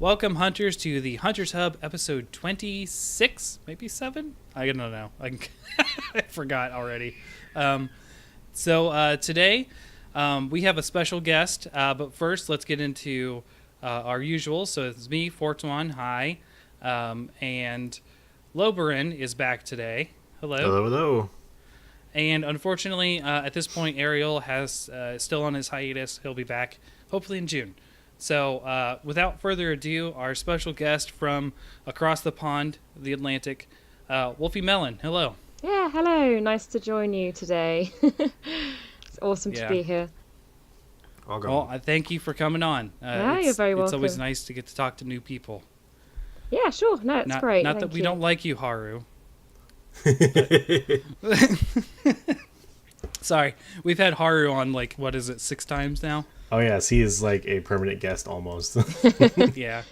Welcome, hunters, to the Hunters Hub, episode 26, maybe 7? I don't know. I forgot already. Today, we have a special guest, but first, let's get into our usual. So it's me, Fortuan, hi, and Loberin is back today. Hello. Hello, hello. And unfortunately, at this point, Ariel has still on his hiatus. He'll be back, hopefully in June. So, without further ado, our special guest from across the pond, the Atlantic, WolfyMelon. Hello. Yeah, hello. Nice to join you today. It's awesome to be here. Well, I thank you for coming on. You're very welcome. It's always nice to get to talk to new people. Yeah, sure. No, it's great. Not that we don't like you, Haru. Sorry, we've had Haru on 6 times now? Oh yes, he is like a permanent guest almost. Yeah,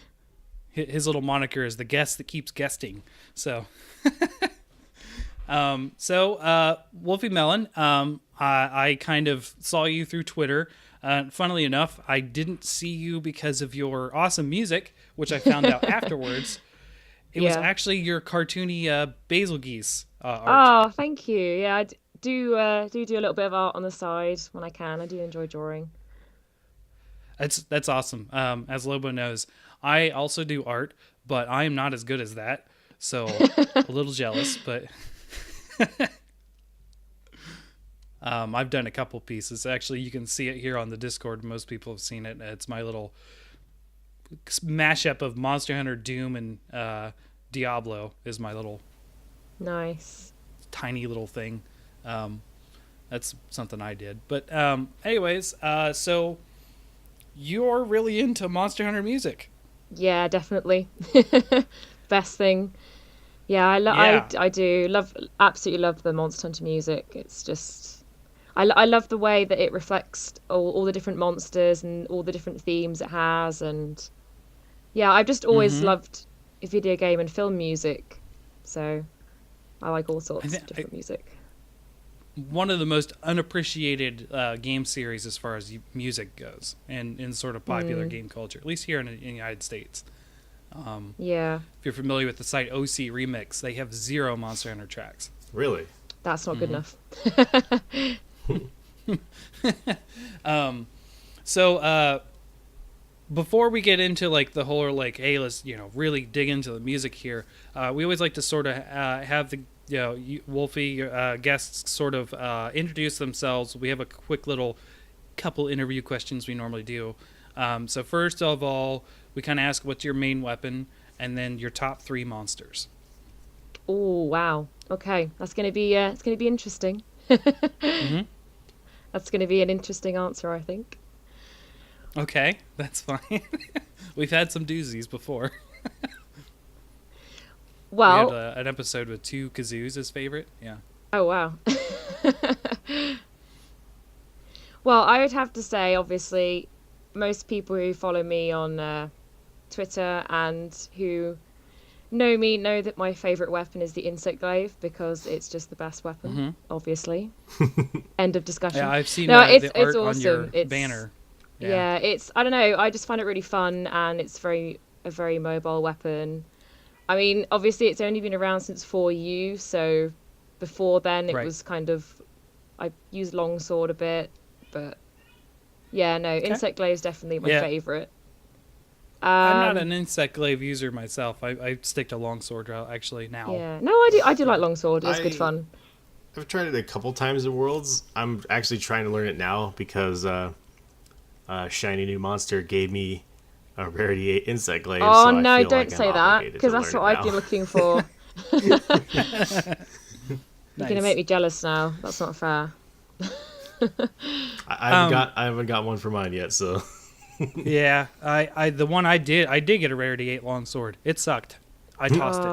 his little moniker is the guest that keeps guesting. So, WolfyMelon, I kind of saw you through Twitter. Funnily enough, I didn't see you because of your awesome music, which I found out afterwards. It was actually your cartoony basil geese art. Oh, thank you. Yeah, I do a little bit of art on the side when I can. I do enjoy drawing. That's awesome. As Lobo knows, I also do art, but I am not as good as that. So a little jealous, but I've done a couple pieces. Actually, you can see it here on the Discord. Most people have seen it. It's my little mashup of Monster Hunter, Doom, and Diablo is my little nice tiny little thing. That's something I did. But anyways, so you're really into Monster Hunter music. Yeah, definitely. Best thing. Yeah, I do absolutely love the Monster Hunter music. It's just I love the way that it reflects all the different monsters and all the different themes it has, and yeah, I've just always loved video game and film music, so I like all sorts of different music. One of the most unappreciated game series as far as music goes, and in sort of popular game culture, at least here in the United States. If you're familiar with the site OC Remix, they have 0 Monster Hunter tracks. Really? That's not good enough. Before we get into the whole hey, let's really dig into the music here, we always like to sort of have the Wolfie guests sort of introduce themselves. We have a quick little couple interview questions we normally do. So first of all, we kind of ask what's your main weapon, and then your top 3 monsters. Oh wow! Okay, that's gonna be interesting. That's gonna be an interesting answer, I think. Okay, that's fine. We've had some doozies before. Well, we had an episode with 2 kazoos as favorite. Yeah. Oh wow. Well, I would have to say, obviously, most people who follow me on Twitter and who know me know that my favorite weapon is the insect glaive, because it's just the best weapon, obviously. End of discussion. Yeah, I've seen the art awesome. On your banner. Yeah, it's, I don't know, I just find it really fun, and it's a very mobile weapon. I mean, obviously it's only been around since 4U, so before then it was kind of, I used longsword a bit, but yeah, no, insect glaive is definitely my favorite. I'm not an insect glaive user myself. I stick to longsword actually now. Yeah, no, I do like longsword. It's good fun. I've tried it a couple times in Worlds. I'm actually trying to learn it now because Shiny New Monster gave me a Rarity 8 insect glaive. Oh so no, I feel don't like say that, because that's what I've been looking for. You're gonna make me jealous now. That's not fair. I haven't got one for mine yet, so. Yeah, the one I did get a Rarity 8 longsword. It sucked. I tossed it.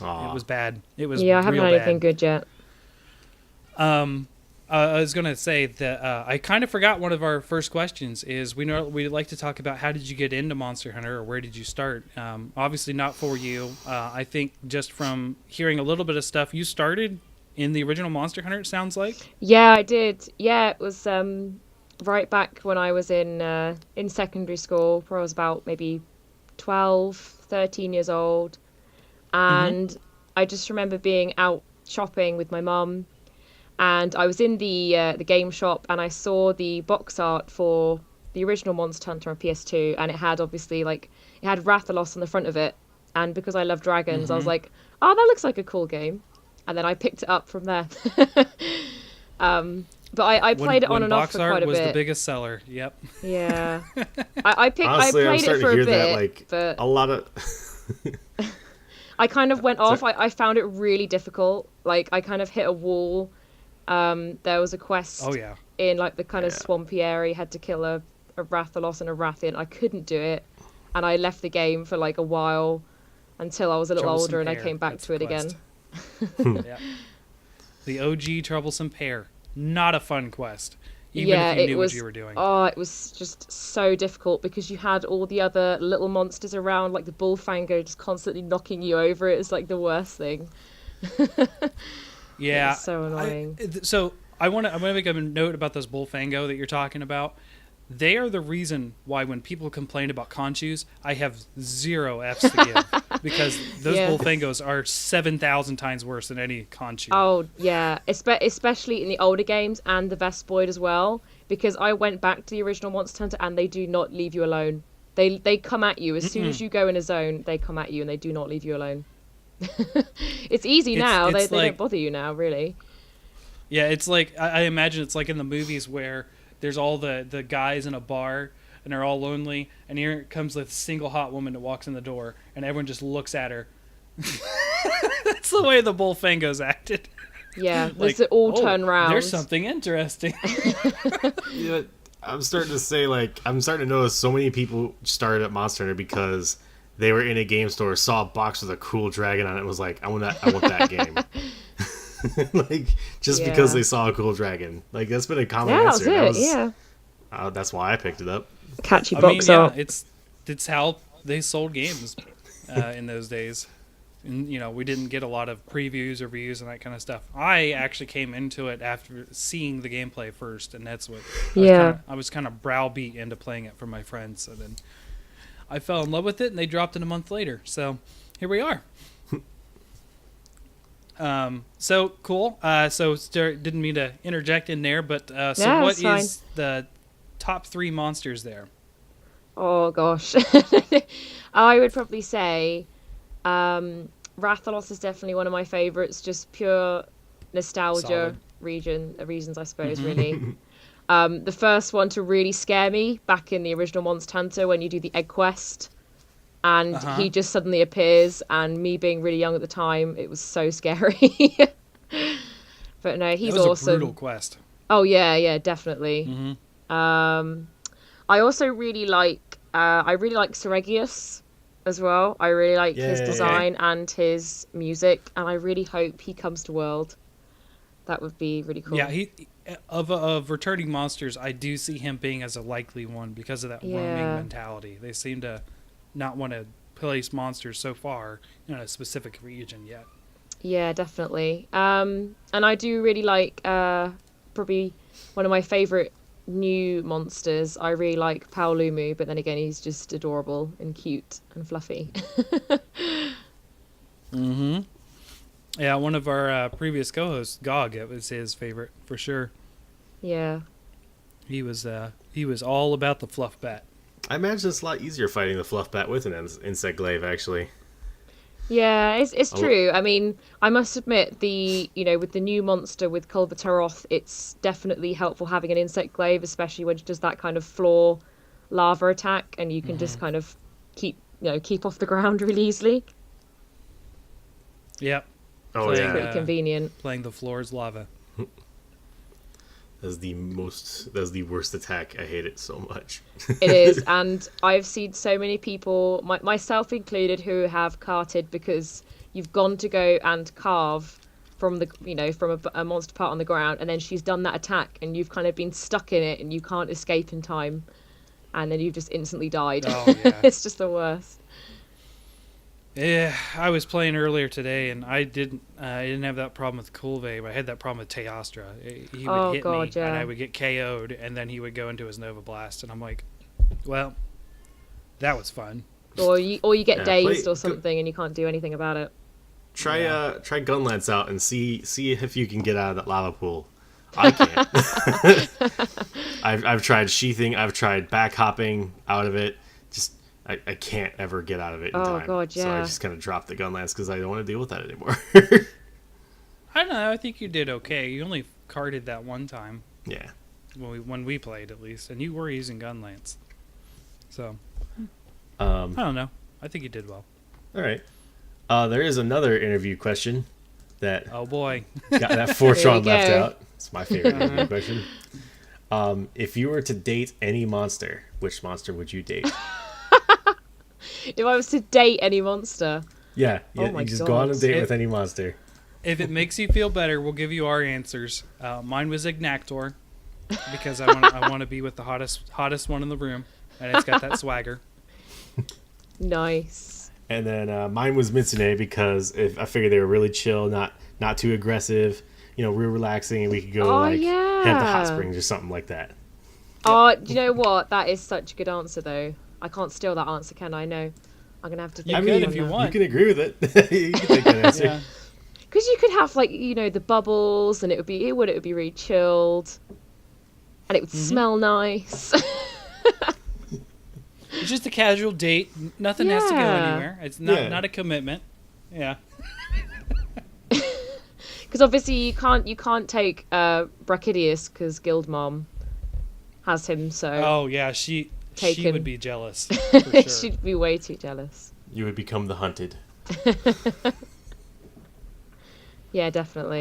It was bad. It was I haven't real had anything bad. good yet. I was gonna say that I kind of forgot one of our first questions. Is we'd like to talk about how did you get into Monster Hunter, or where did you start? Obviously not for you. I think just from hearing a little bit of stuff, you started in the original Monster Hunter. It sounds like. Yeah, I did. Yeah, it was right back when I was in secondary school, where I was about maybe 12, 13 years old. And I just remember being out shopping with my mum, and I was in the game shop, and I saw the box art for the original Monster Hunter on PS2, and it had obviously like it had Rathalos on the front of it, and because I love dragons, I was like, oh, that looks like a cool game, and then I picked it up from there. But I played it on and off for quite a bit. Box art was the biggest seller. Yep. Yeah, I Honestly, played it for a bit, that, but a lot of I kind of went off. I found it really difficult. Like I kind of hit a wall. There was a quest in like the kind of swampy area. You had to kill a Rathalos and a Rathian. I couldn't do it, and I left the game for like a while until I was a little older, and I came back to it again. Yeah. The OG Troublesome Pair. Not a fun quest. Even if you knew what you were doing. Oh, it was just so difficult because you had all the other little monsters around, like the Bullfango, just constantly knocking you over. It was like the worst thing. Yeah. So annoying. I want to make a note about this Bullfango that you're talking about. They are the reason why when people complain about Conchus, I have 0 Fs to give. Because those Bullfangos are 7,000 times worse than any Conchu. Oh, yeah. Especially in the older games and the Vespoid as well. Because I went back to the original Monster Hunter and they do not leave you alone. They come at you. As soon as you go in a zone, they come at you and they do not leave you alone. It's easy now. They don't bother you now, really. Yeah, it's like, I imagine it's like in the movies where there's all the guys in a bar and they're all lonely, and here comes this single hot woman that walks in the door and everyone just looks at her. That's the way the Bullfangos acted. Yeah, like, they all turn around. There's something interesting. Yeah, I'm starting to notice so many people started at Monster Hunter because they were in a game store, saw a box with a cool dragon on it, and was like, I want that game. Like, just because they saw a cool dragon. Like, that's been a common answer. That was it. That's why I picked it up. Catchy box art. It's how they sold games in those days. And, we didn't get a lot of previews or reviews and that kind of stuff. I actually came into it after seeing the gameplay first, and that's what I was kind of browbeat into playing it from my friends. And then I fell in love with it, and they dropped it a month later. So here we are. So cool. Didn't mean to interject in there, but what is the top 3 monsters there? Oh gosh, I would probably say Rathalos is definitely one of my favorites. Just pure nostalgia reasons, I suppose. Really, the first one to really scare me back in the original Monster Hunter when you do the egg quest. And he just suddenly appears, and me being really young at the time, it was so scary. But no, he's awesome. That was a brutal quest. Oh yeah, definitely. I also really like Seregius as well. I really like his design and his music, and I really hope he comes to World. That would be really cool. Yeah, of returning monsters, I do see him being as a likely one because of that roaming mentality. They seem to not want to place monsters so far in a specific region yet. Yeah, definitely. And I do really like probably one of my favorite new monsters. I really like Paolumu, but then again, he's just adorable and cute and fluffy. Yeah, one of our previous co-hosts, Gog, it was his favorite for sure. Yeah. He was all about the fluff bat. I imagine it's a lot easier fighting the fluff bat with an insect glaive, actually. Yeah, it's true. I mean, I must admit, with the new monster with Kulve Taroth, it's definitely helpful having an insect glaive, especially when it does that kind of floor lava attack, and you can just kind of keep off the ground really easily. Yep. Oh, yeah. It's pretty convenient. Playing the floor is lava. That's the worst attack. I hate it so much. It is, and I've seen so many people, myself included, who have carted because you've gone to go and carve from a monster part on the ground, and then she's done that attack, and you've kind of been stuck in it, and you can't escape in time, and then you've just instantly died. Oh, yeah. It's just the worst. Yeah, I was playing earlier today, and I didn't have that problem with Kulve, but I had that problem with Teostra. He would hit me, and I would get KO'd, and then he would go into his Nova Blast, and I'm like, well, that was fun. or you get dazed or go- something and you can't do anything about it. Try Gunlance out and see if you can get out of that lava pool. I can't. I've tried sheathing. I've tried back hopping out of it. Just I can't ever get out of it in time. Oh god, yeah. So I just kind of dropped the Gunlance because I don't want to deal with that anymore. I don't know. I think you did okay. You only carded that one time. Yeah. When we played, at least, and you were using Gunlance. So I don't know. I think you did well. All right. There is another interview question that Oh boy. got that Fortuan There you left go. out. It's my favorite interview question. If you were to date any monster, which monster would you date? If I was to date any monster, Yeah, Oh my you just go on a God. date with any monster. If it makes you feel better, we'll give you our answers. Mine was Ignactor, because I want to be with the hottest one in the room, and it's got that swagger. nice. And then mine was Mitsune because I figured they were really chill, not too aggressive, real relaxing, and we could go head to hot springs or something like that. Oh, do you know what? That is such a good answer, though. I can't steal that answer, can I? No. I'm gonna have to. You think could on if you that. want. You can agree with it. You can take that answer. Yeah. Because you could have the bubbles, and it would be really chilled, and it would smell nice. It's just a casual date. Nothing has to go Yeah. anywhere. It's Yeah. not a commitment. Yeah. Because obviously you can't take Brachydius because Guild Mom has him, so Oh yeah, she Taken. would be jealous for sure. she'd be way too jealous. You would become the hunted. Yeah, definitely.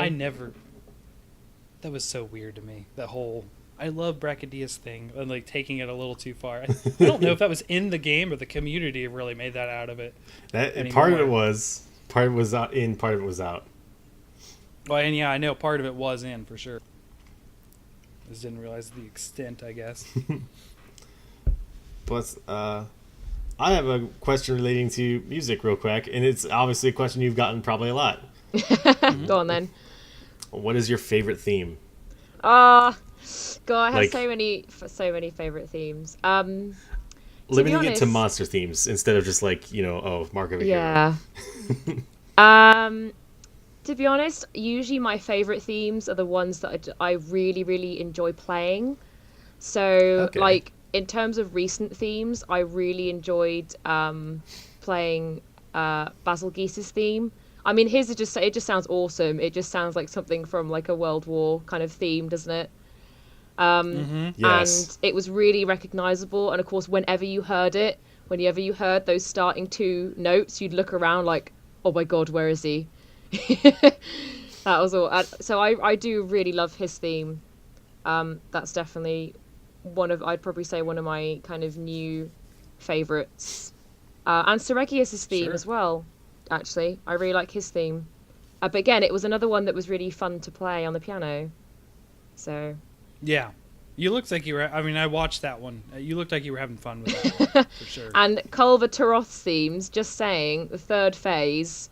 That was so weird to me. That whole I love Brachydius thing and like taking it a little too far. I don't know if that was in the game or the community really made that out of it. Part of it was out in, part of it was out. Well, and yeah, I know part of it was in for sure. Just didn't realize the extent, I guess. Plus, I have a question relating to music real quick, and it's obviously a question you've gotten probably a lot. Go on then. What is your favorite theme? God, I have Like- so many favorite themes. Limiting it to honest- monster themes instead of just like, Mark of a Hero. Yeah. To be honest, usually my favorite themes are the ones that I really, really enjoy playing. So, Okay. like, in terms of recent themes, I really enjoyed playing Basil Geese's theme. I mean, his it just sounds awesome. It just sounds like something from like a World War kind of theme, doesn't it? Yes. And it was really recognizable. And of course, whenever you heard those starting two notes, you'd look around like, oh my God, where is he? That was all. So I do really love his theme. That's definitely I'd probably say one of my kind of new favorites. And Seregius's theme Sure. as well, actually. I really like his theme. But again, it was another one that was really fun to play on the piano. So, Yeah. You looked like you were. I mean, I watched that one. You looked like you were having fun with that one, for sure. and Kulve Taroth's themes, just saying, the third phase,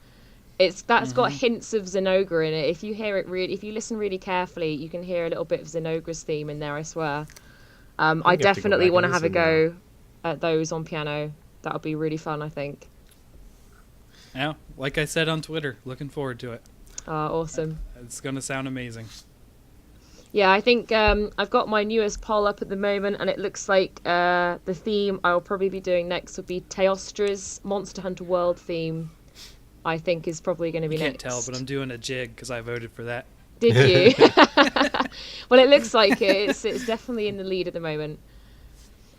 that's got hints of Zenogre in it. If you listen really carefully, you can hear a little bit of Zenogre's theme in there, I swear. I have to go definitely back want to and have a listen go at those on piano. That'll be really fun, I think. Yeah, like I said on Twitter, looking forward to it. Awesome. It's going to sound amazing. Yeah, I think I've got my newest poll up at the moment, and it looks like the theme I'll probably be doing next will be Teostra's Monster Hunter World theme. I think is probably going to be Can't next. tell, but I'm doing a jig because I voted for that. Did you? Well, it looks like it's definitely in the lead at the moment.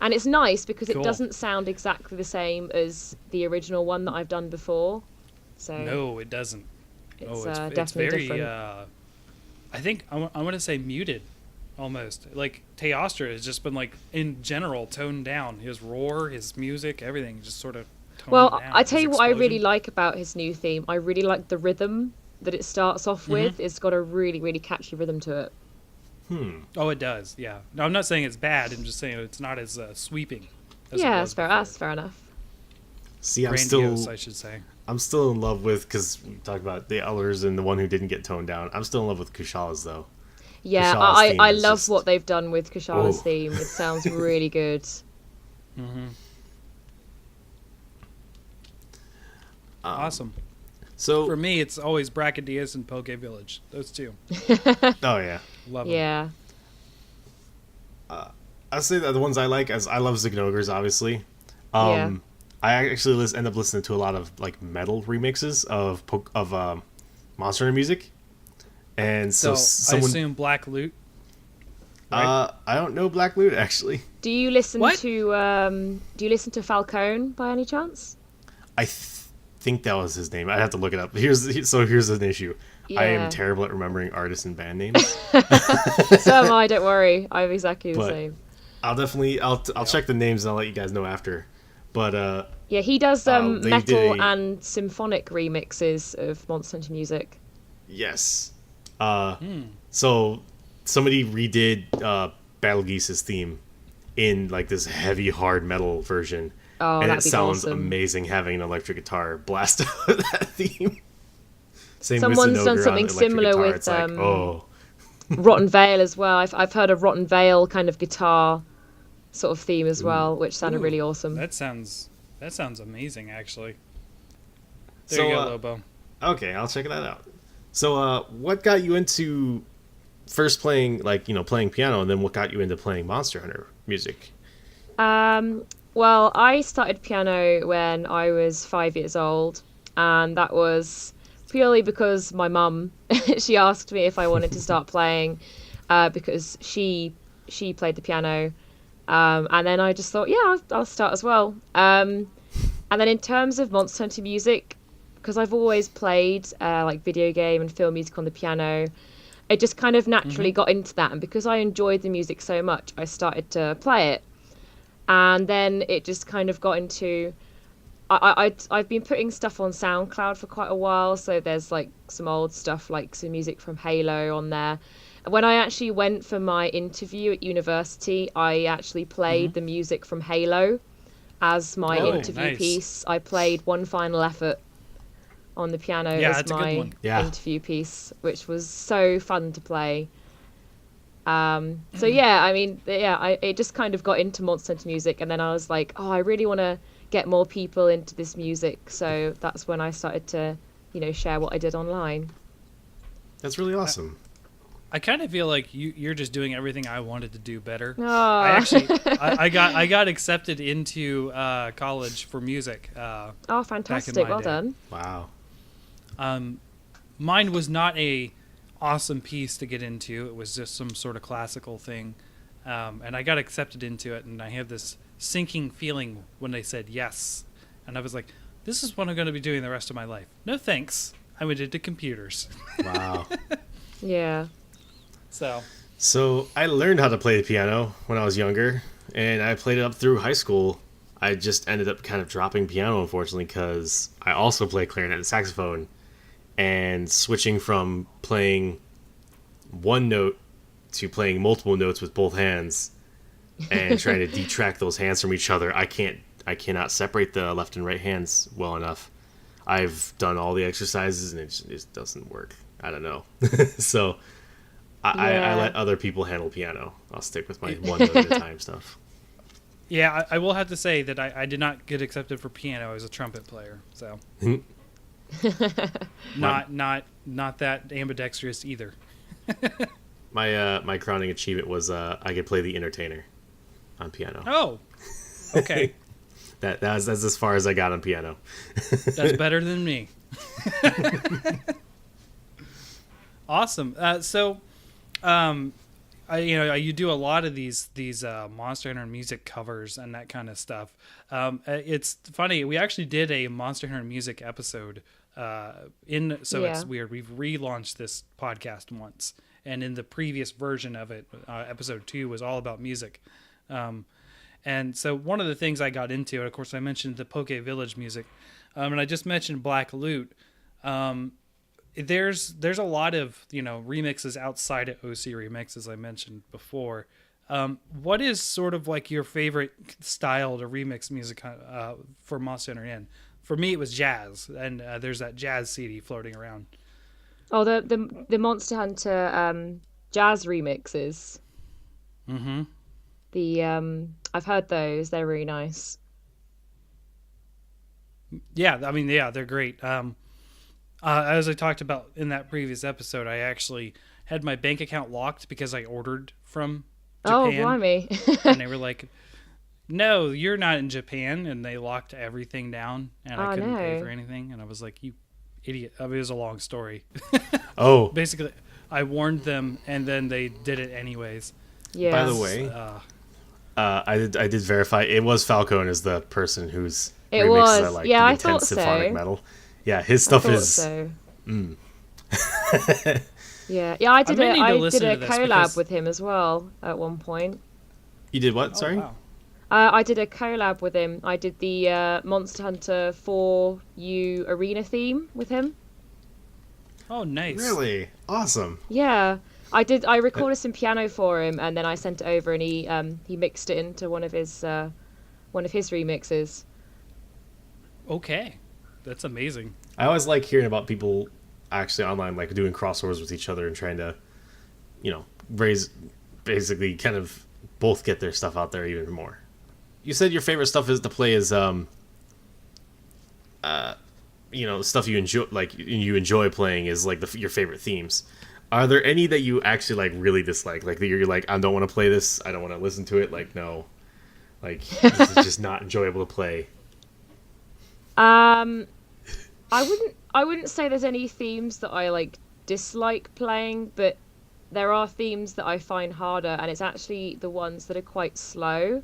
And it's nice because Cool. it doesn't sound exactly the same as the original one that I've done before. So No, it doesn't. it's, It's definitely very, different. I think I want to say muted, almost. Like Teostra has just been like in general toned down. His roar, his music, everything just sort of toned Well, down. I tell His you what I really explosion. like about his new theme. I really like the rhythm that it starts off with. It's got a really, really catchy rhythm to it. Oh, it does. Yeah. No, I'm not saying it's bad. I'm just saying it's not as sweeping. As it Yeah, was that's fair enough. See, Grandiose, I should say. I'm still in love with, because we talked about the Ellers and the one who didn't get toned down. I'm still in love with Kushala's though. Yeah, Kushala's theme I is love just- what they've done with Kushala's Oh. theme. It sounds really good. Awesome. So, For me, it's always Brachydios and Poke Village. Those two. oh yeah, Love them. Yeah. I'll say that the ones I like, as I love Zygnogers, obviously. Yeah. I actually end up listening to a lot of like metal remixes of Monster Hunter music, and so I someone. assume Black Loot. Right? I don't know Black Loot actually. Do you listen What? to Falcone by any chance? Think that was his name. I have to look it up. Here's an issue. I am Yeah. terrible at remembering artists and band names. So am I, don't worry. I'm exactly the But- same. I'll check the names and I'll let you guys know after. But Yeah, he does they metal did and symphonic remixes of Monster Hunter music. yes. So somebody redid Battle Geese's theme in like this heavy hard metal version. Oh, And it that'd be sounds awesome. amazing having an electric guitar blast out of that theme. Same Someone's with done Zynoger something on electric similar guitar. with, It's like, oh, Rotten Vale as well. I've heard a Rotten Vale kind of guitar sort of theme as well, which sounded really awesome. That sounds amazing, actually. There So, you go, Lobo. okay, I'll check that out. So, what got you into first playing, playing piano, and then what got you into playing Monster Hunter music? Well, I started piano when I was 5 years old, and that was purely because my mum, she asked me if I wanted to start playing, because she played the piano, and then I just thought, yeah, I'll start as well. And then in terms of Monster Hunter music, because I've always played like video game and film music on the piano, it just kind of naturally got into that, and because I enjoyed the music so much, I started to play it. And then it just kind of got into... I've been putting stuff on SoundCloud for quite a while, so there's like some old stuff, like some music from Halo on there. When I actually went for my interview at university, I actually played the music from Halo as my Oh, interview nice. piece. I played One Final Effort on the piano Yeah, as that's a good my one. Yeah. interview piece, which was so fun to play. So yeah, I mean, yeah, it just kind of got into Monster Hunter music, and then I was like, oh, I really want to get more people into this music. So that's when I started to, share what I did online. That's really awesome. I kind of feel like you're just doing everything I wanted to do better. Oh, I got accepted into college for music. oh, fantastic! my Well day. done. Wow. Mine was not a awesome piece to get into. It was just some sort of classical thing, and I got accepted into it. And I had this sinking feeling when they said yes, and I was like, "This is what I'm going to be doing the rest of my life." No thanks. I went into computers. Wow. Yeah. So I learned how to play the piano when I was younger, and I played it up through high school. I just ended up kind of dropping piano, unfortunately, because I also play clarinet and saxophone, and switching from playing one note to playing multiple notes with both hands and trying to detract those hands from each other. I cannot separate the left and right hands well enough. I've done all the exercises and it just doesn't work. I don't know. So I Yeah. let other people handle piano. I'll stick with my one note at a time stuff. Yeah, I will have to say that I did not get accepted for piano. I was a trumpet player, so not that ambidextrous either. My crowning achievement was I could play the entertainer on piano. Oh, okay. That's as far as I got on piano. That's better than me. Awesome. You do a lot of these Monster Hunter music covers and that kind of stuff. It's funny. We actually did a Monster Hunter music episode. It's Yeah. weird. We've relaunched this podcast once, and in the previous version of it, episode 2 was all about music. And so one of the things I got into, and of course I mentioned the Poke Village music, and I just mentioned Black Loot. There's a lot of remixes outside of OC Remix, as I mentioned before. What is sort of like your favorite style to remix music for Monster Hunter in? For me, it was jazz, and there's that jazz CD floating around. Oh, the Monster Hunter jazz remixes. Mm-hmm. I've heard those. They're really nice. Yeah, I mean, yeah, they're great. As I talked about in that previous episode, I actually had my bank account locked because I ordered from Oh, Japan, blimey. and they were like, "No, you're not in Japan," and they locked everything down, and I Oh, couldn't pay for no. anything, and I was like, "You idiot!" I mean, it was a long story. Oh, Basically, I warned them, and then they did it anyways. Yeah. by the way, I did verify it was Falcone is the person who's It remixes was. that, like Yeah, the I intense thought symphonic so. metal. Yeah, his I stuff thought is. so. Yeah, I did may need to I listen did a to this collab because- with him as well at one point. You did what? Oh, Sorry. wow. I did a collab with him. I did the Monster Hunter 4U arena theme with him. Oh, nice. Really awesome. Yeah, I did. I recorded some piano for him, and then I sent it over, and he mixed it into one of his remixes. Okay, that's amazing. I always like hearing about people actually online, like doing crossovers with each other and trying to, raise, basically kind of both get their stuff out there even more. You said your favorite stuff is to play is, stuff you enjoy, like you enjoy playing is like your favorite themes. Are there any that you actually like really dislike? Like that you're like, I don't want to play this. I don't want to listen to it. Like no, like this is just not enjoyable to play. I wouldn't say there's any themes that I like dislike playing, but there are themes that I find harder, and it's actually the ones that are quite slow,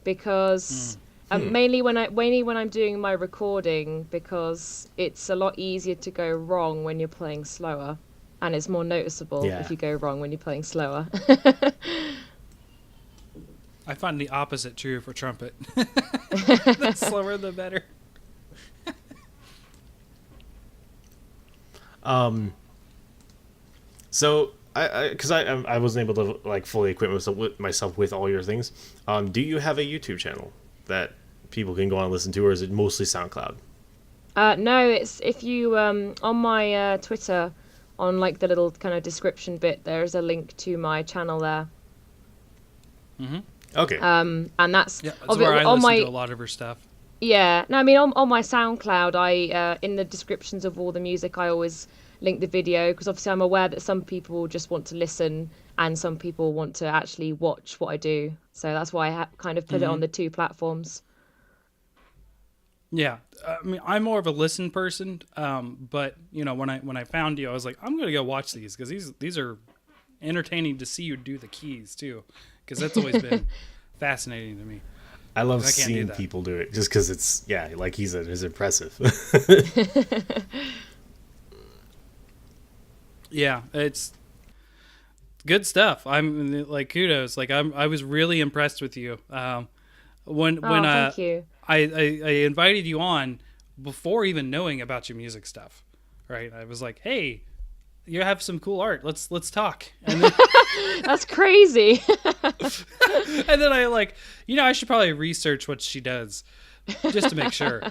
because mainly when I'm doing my recording, because it's a lot easier to go wrong when you're playing slower, and it's more noticeable if you go wrong when you're playing slower. I find the opposite true for trumpet. The slower, the better. So because I wasn't able to like fully equip myself with all your things. Do you have a YouTube channel that people can go on and listen to, or is it mostly SoundCloud? No, it's if you on my Twitter, on like the little kind of description bit, there's a link to my channel there. Okay. And that's That's where I listen to a lot of her stuff. Yeah, no, I mean on my SoundCloud, I in the descriptions of all the music, I always link the video, because obviously I'm aware that some people just want to listen and some people want to actually watch what I do. So that's why I kind of put it on the two platforms. Yeah, I mean, I'm more of a listen person, but when I found you, I was like, I'm gonna go watch these because these are entertaining to see you do the keys too, because that's always been fascinating to me. I love I can't do seeing that. people do it just because it's like he said, it's impressive. Yeah, it's good stuff. I'm like kudos. Like I was really impressed with you. When Thank you. I invited you on before even knowing about your music stuff, right? I was like, hey, you have some cool art. Let's talk. And then, That's crazy. and then I should probably research what she does just to make sure.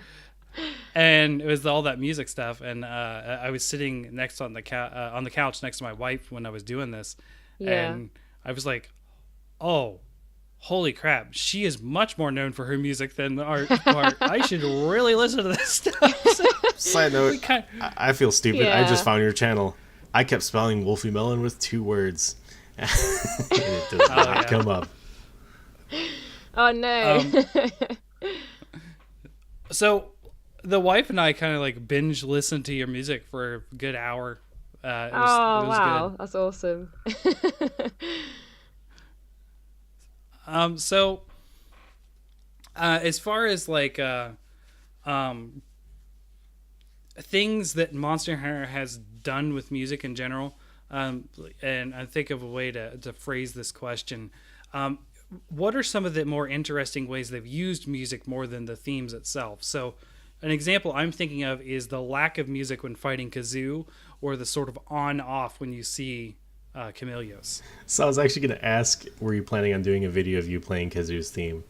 And it was all that music stuff, and I was sitting next on the couch next to my wife when I was doing this, Yeah. and I was like, "Oh, holy crap! She is much more known for her music than the art part. I should really listen to this stuff." Side note, I feel stupid. I Yeah. just found your channel. I kept spelling WolfyMelon with 2 words. And it does not come up. Oh no. So, the wife and I kind of like binge listened to your music for a good hour. It was Wow, good. that's awesome. So, as far as like things that Monster Hunter has done with music in general, and I think of a way to phrase this question. What are some of the more interesting ways they've used music more than the themes itself? So, an example I'm thinking of is the lack of music when fighting Kazoo, or the sort of on-off when you see Chameleos. So I was actually going to ask, were you planning on doing a video of you playing Kazoo's theme?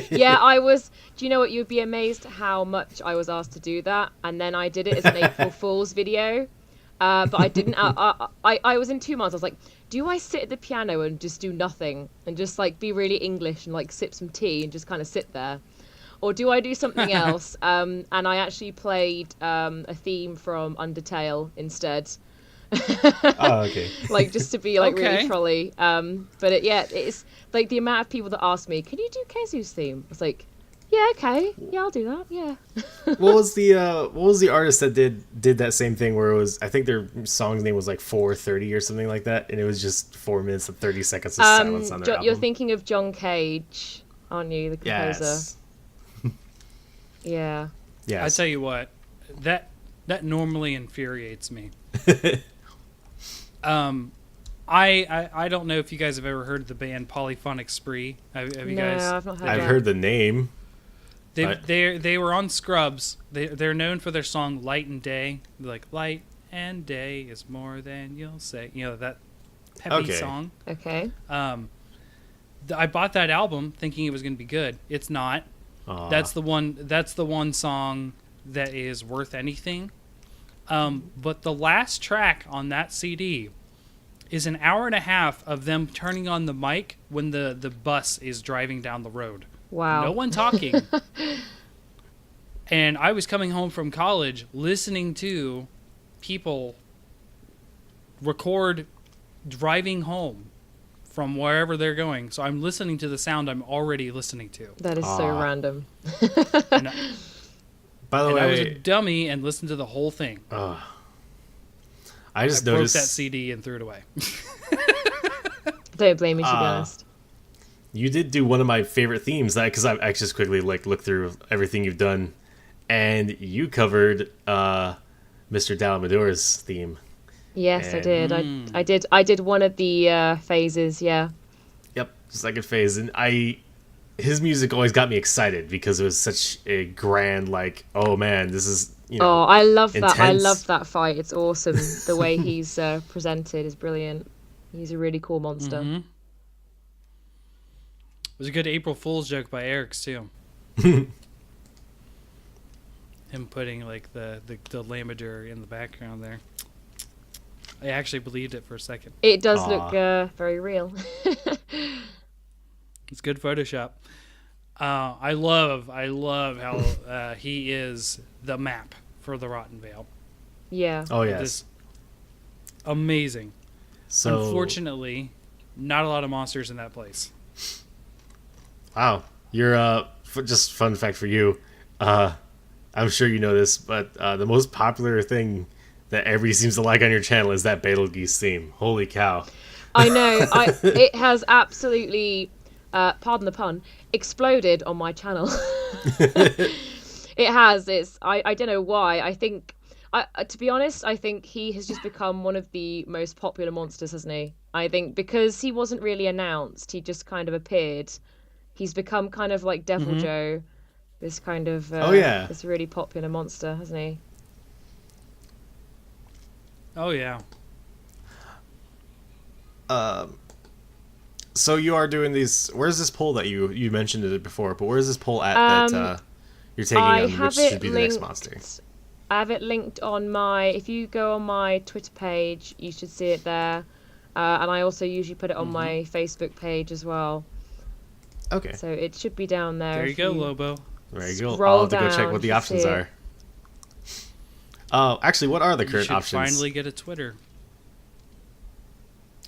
Yeah, I was. Do you know what? You'd be amazed how much I was asked to do that, and then I did it as an April Fool's video. But I didn't. I was in 2 months. I was like, do I sit at the piano and just do nothing and just like be really English and like sip some tea and just kind of sit there, or do I do something else? And I actually played a theme from Undertale instead. Oh, okay. Like just to be like really Okay. trolly. But it's like the amount of people that ask me, "Can you do Kezu's theme?" It's like, yeah, okay, yeah, I'll do that. Yeah. What was the artist that did that same thing where it was, I think their song's name was like 4:30 or something like that, and it was just 4 minutes and 30 seconds of silence on their album. You're thinking of John Cage, aren't you, the composer? Yes. Yeah. Yes. I tell you what, that normally infuriates me. I don't know if you guys have ever heard of the band Polyphonic Spree. Have you No, guys? I've not heard I've that. heard the name. They were on Scrubs. They're known for their song "Light and Day." They're like "Light and Day is more than you'll say." You know that peppy Okay. song. Okay. I bought that album thinking it was going to be good. It's not. Aw. That's the one song that is worth anything. But the last track on that CD is an hour and a half of them turning on the mic when the bus is driving down the road. Wow. No one talking. And I was coming home from college listening to people record driving home from wherever they're going. So I'm listening to the sound I'm already listening to. That is so random. And, By the and I was a way, dummy and listened to the whole thing. I just I broke noticed that CD and threw it away. Don't blame me, to be honest. you did do one of my favorite themes, because I just quickly looked through everything you've done, and you covered Mr. Dalamador's theme. Yes, I And- did. I did one of the phases. Yeah. Yep, second phase, and his music always got me excited because it was such a grand, like, oh man, this is, Oh, I love that. I intense. love that fight. It's awesome. The way he's presented is brilliant. He's a really cool monster. Mm-hmm. It was a good April Fool's joke by Eric's too. Him putting like the Lamadur in the background there. I actually believed it for a second. It does look very real. It's good Photoshop. I love how he is the map for the Rotten Vale. Yeah. Oh yes. This amazing. So Unfortunately, not a lot of monsters in that place. wow, you're just fun fact for you. I'm sure you know this, but the most popular thing that everybody seems to like on your channel is that Betelgeuse theme. Holy cow! I know. It has absolutely, pardon the pun, exploded on my channel. It has. I don't know why. I think, to be honest, I think he has just become one of the most popular monsters, hasn't he? I think because he wasn't really announced, he just kind of appeared. He's become kind of like Devil Joe, this kind of this really popular monster, hasn't he? Oh yeah. So you are doing these. Where's this poll that you mentioned it before? But where's this poll at that you're taking I on have which it should be the next monster? I have it linked on my. If you go on my Twitter page, you should see it there. And I also usually put it on my Facebook page as well. Okay, So it should be down there. There you if go, Lobo. there you go. scroll I'll have to go check down, what the you options see it. are. Actually, what are the You current should options? finally get a Twitter.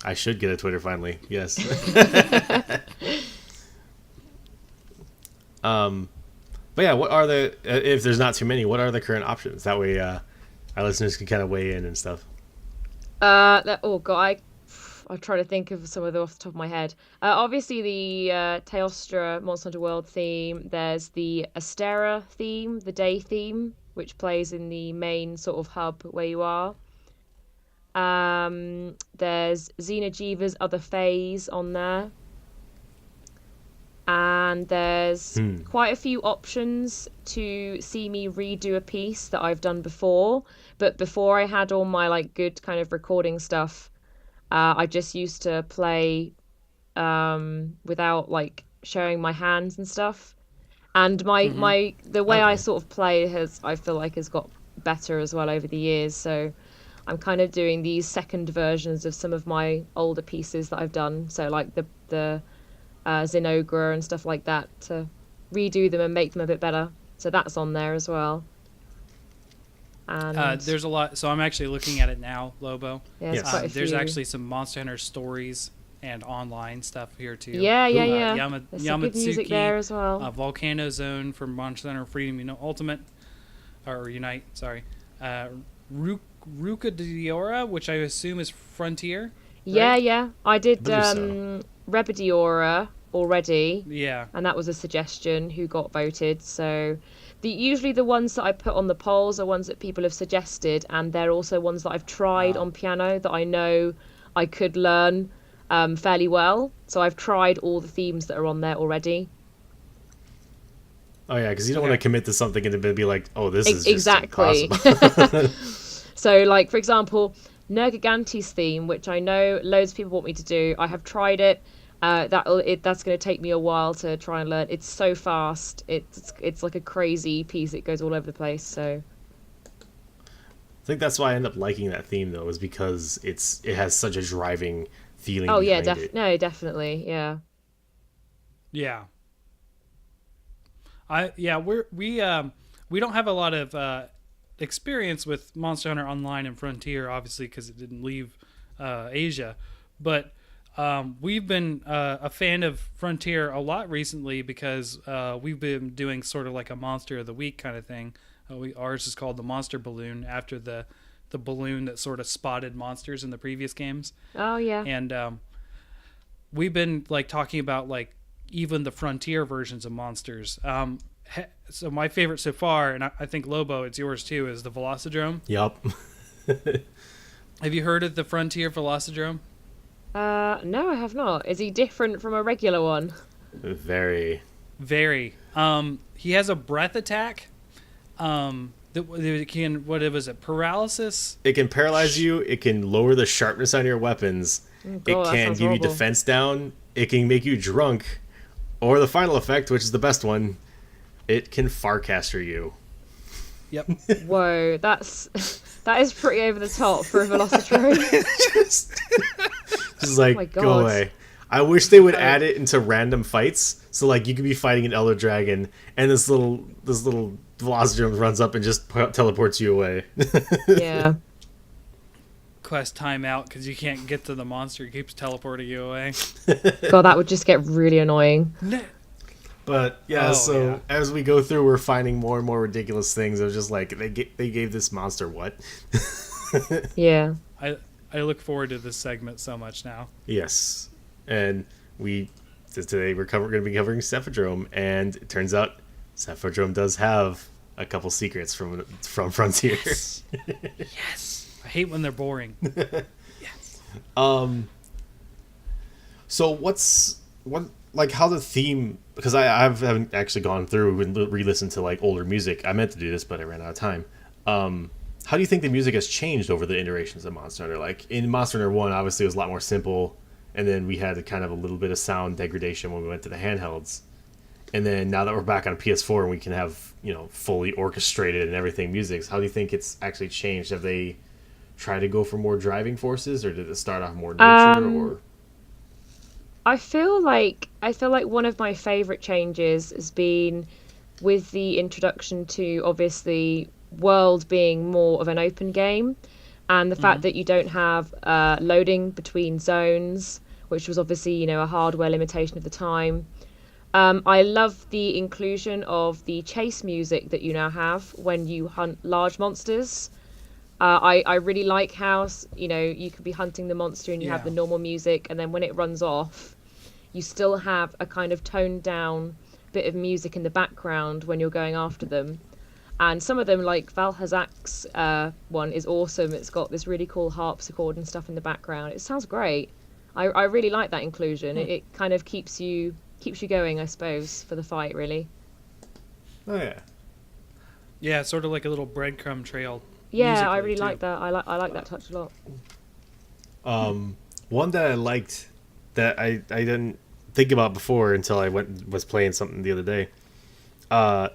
I should get a Twitter finally. Yes. But yeah, what are the if there's not too many? What are the current options? That way, our listeners can kind of weigh in and stuff. Oh god, I try to think of some of them off the top of my head. Obviously the Teostra Monster Hunter World theme. There's the Astera theme, the day theme, which plays in the main sort of hub where you are. There's Xenojiva's Other Phase on there. And there's quite a few options to see me redo a piece that I've done before. But before I had all my like good kind of recording stuff, I just used to play without like showing my hands and stuff. And the way I sort of play I feel like has got better as well over the years. So I'm kind of doing these second versions of some of my older pieces that I've done. So like the Xenogra and stuff like that to redo them and make them a bit better. So that's on there as well. And there's a lot. So I'm actually looking at it now, Lobo. yeah, there's quite a few. There's actually some Monster Hunter stories and online stuff here too. Yeah. There's some good music Yamatsuki, there as well. Volcano Zone from Monster Hunter Freedom Ultimate, or Unite. Sorry, Ruka Diora, which I assume is Frontier. Right? Yeah. I did so. Rebediora already. Yeah. And that was a suggestion who got voted. So usually the ones that I put on the polls are ones that people have suggested, and they're also ones that I've tried on piano that I know I could learn fairly well. So I've tried all the themes that are on there already. Oh yeah, because you don't want to commit to something and then be like, oh, this is exactly. just impossible. So, like, for example, Nergigante's theme, which I know loads of people want me to do. I have tried it. That's going to take me a while to try and learn. It's so fast. It's like a crazy piece. It goes all over the place. So I think that's why I end up liking that theme though, is because it has such a driving feeling. Oh yeah, it. Definitely, yeah. Yeah. We don't have a lot of experience with Monster Hunter Online and Frontier, obviously, because it didn't leave Asia, but we've been a fan of Frontier a lot recently because we've been doing sort of like a Monster of the Week kind of thing. Ours is called the Monster Balloon, after the balloon that sort of spotted monsters in the previous games. Oh yeah. And we've been like talking about like even the Frontier versions of monsters. So my favorite so far, and I think Lobo, it's yours too, is the Velocidrome. Yup. Have you heard of the Frontier Velocidrome? No, I have not. Is he different from a regular one? Very. He has a breath attack. That can, what was it? Paralysis. It can paralyze you. It can lower the sharpness on your weapons. God, it can give you defense down. It can make you drunk, or the final effect, which is the best one, it can Farcaster you. Yep. Whoa, that is pretty over the top for a Velocidrome. Just like, oh my God. Go away. I wish they would add it into random fights, so like you could be fighting an Elder Dragon, and this little Velocidrome runs up and just teleports you away. Yeah. Quest timeout because you can't get to the monster. It keeps teleporting you away. God, that would just get really annoying. But yeah, as we go through, we're finding more and more ridiculous things. It was just like they gave this monster what? Yeah. I look forward to this segment so much now. Yes, and today we're going to be covering Cephadrome, and it turns out Cephadrome does have a couple secrets from Frontier. Yes. I hate when they're boring. Yes. So how the theme, because I haven't actually gone through and re-listened to like older music. I meant to do this, but I ran out of time. How do you think the music has changed over the iterations of Monster Hunter? Like in Monster Hunter 1, obviously it was a lot more simple, and then we had kind of a little bit of sound degradation when we went to the handhelds. And then now that we're back on PS4 and we can have, fully orchestrated and everything music, how do you think it's actually changed? Have they tried to go for more driving forces, or did it start off more nature? Or I feel like one of my favorite changes has been with the introduction to obviously world being more of an open game, and the fact that you don't have loading between zones, which was obviously a hardware limitation of the time. I love the inclusion of the chase music that you now have when you hunt large monsters. I really like how you could be hunting the monster and you have the normal music, and then when it runs off, you still have a kind of toned down bit of music in the background when you're going after them. And some of them, like Valhazak's one, is awesome. It's got this really cool harpsichord and stuff in the background. It sounds great. I really like that inclusion. It kind of keeps you going, I suppose, for the fight, really. Oh yeah. Yeah, sort of like a little breadcrumb trail. Yeah, I really like that. I like that touch a lot. One that I liked that I didn't think about before until I was playing something the other day.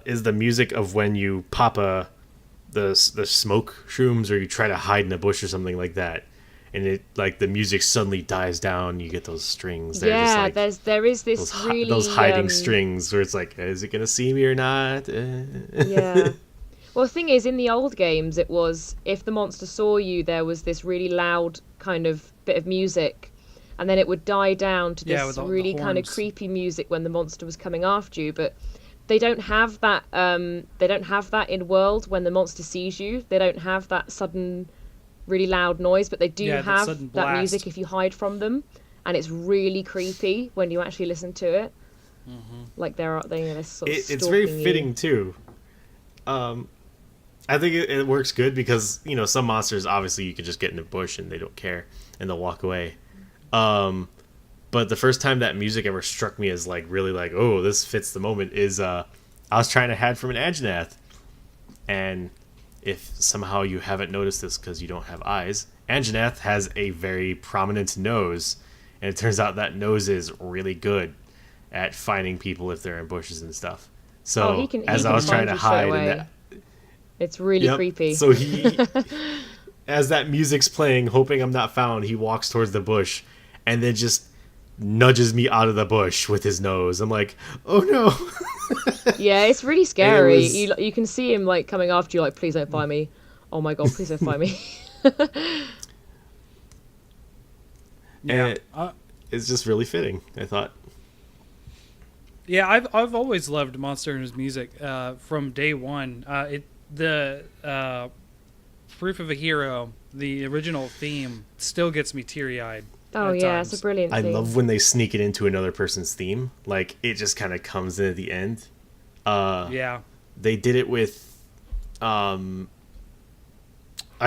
Is the music of when you pop the smoke shrooms, or you try to hide in a bush or something like that, and it like the music suddenly dies down. You get those strings. They're Yeah, just like there is this really those hiding strings where it's like, is it gonna see me or not? Yeah. Well, the thing is, in the old games, it was if the monster saw you, there was this really loud kind of bit of music, and then it would die down to Yeah, this with the really kind of horns. creepy music when the monster was coming after you. But they don't have that. They don't have that in World when the monster sees you. They don't have that sudden, really loud noise. But they do Yeah, that have sudden that blast. music if you hide from them, and it's really creepy when you actually listen to it. Like they're this sort of It's very stalking you. fitting too. I think it works good because some monsters obviously you can just get in a bush and they don't care and they'll walk away. But the first time that music ever struck me as like really like, oh, this fits the moment is I was trying to hide from an Anjanath, and if somehow you haven't noticed this because you don't have eyes, Anjanath has a very prominent nose, and it turns out that nose is really good at finding people if they're in bushes and stuff. So he can as I was trying find to you straight hide, away. and that, It's really Yep. creepy. So he, as that music's playing, hoping I'm not found, he walks towards the bush, and then just nudges me out of the bush with his nose. I'm like, oh no. Yeah, it's really scary. was- You can see him like coming after you, like, please don't find me. Oh my god, please don't find me. And Uh, it's just really fitting, I thought. Yeah, I've always loved Monster Hunter's music from day one. The Proof of a Hero, the original theme, still gets me teary eyed. Oh yeah, it's a brilliant I theme. love when they sneak it into another person's theme. Like, it just kind of comes in at the end. Yeah, They did it with I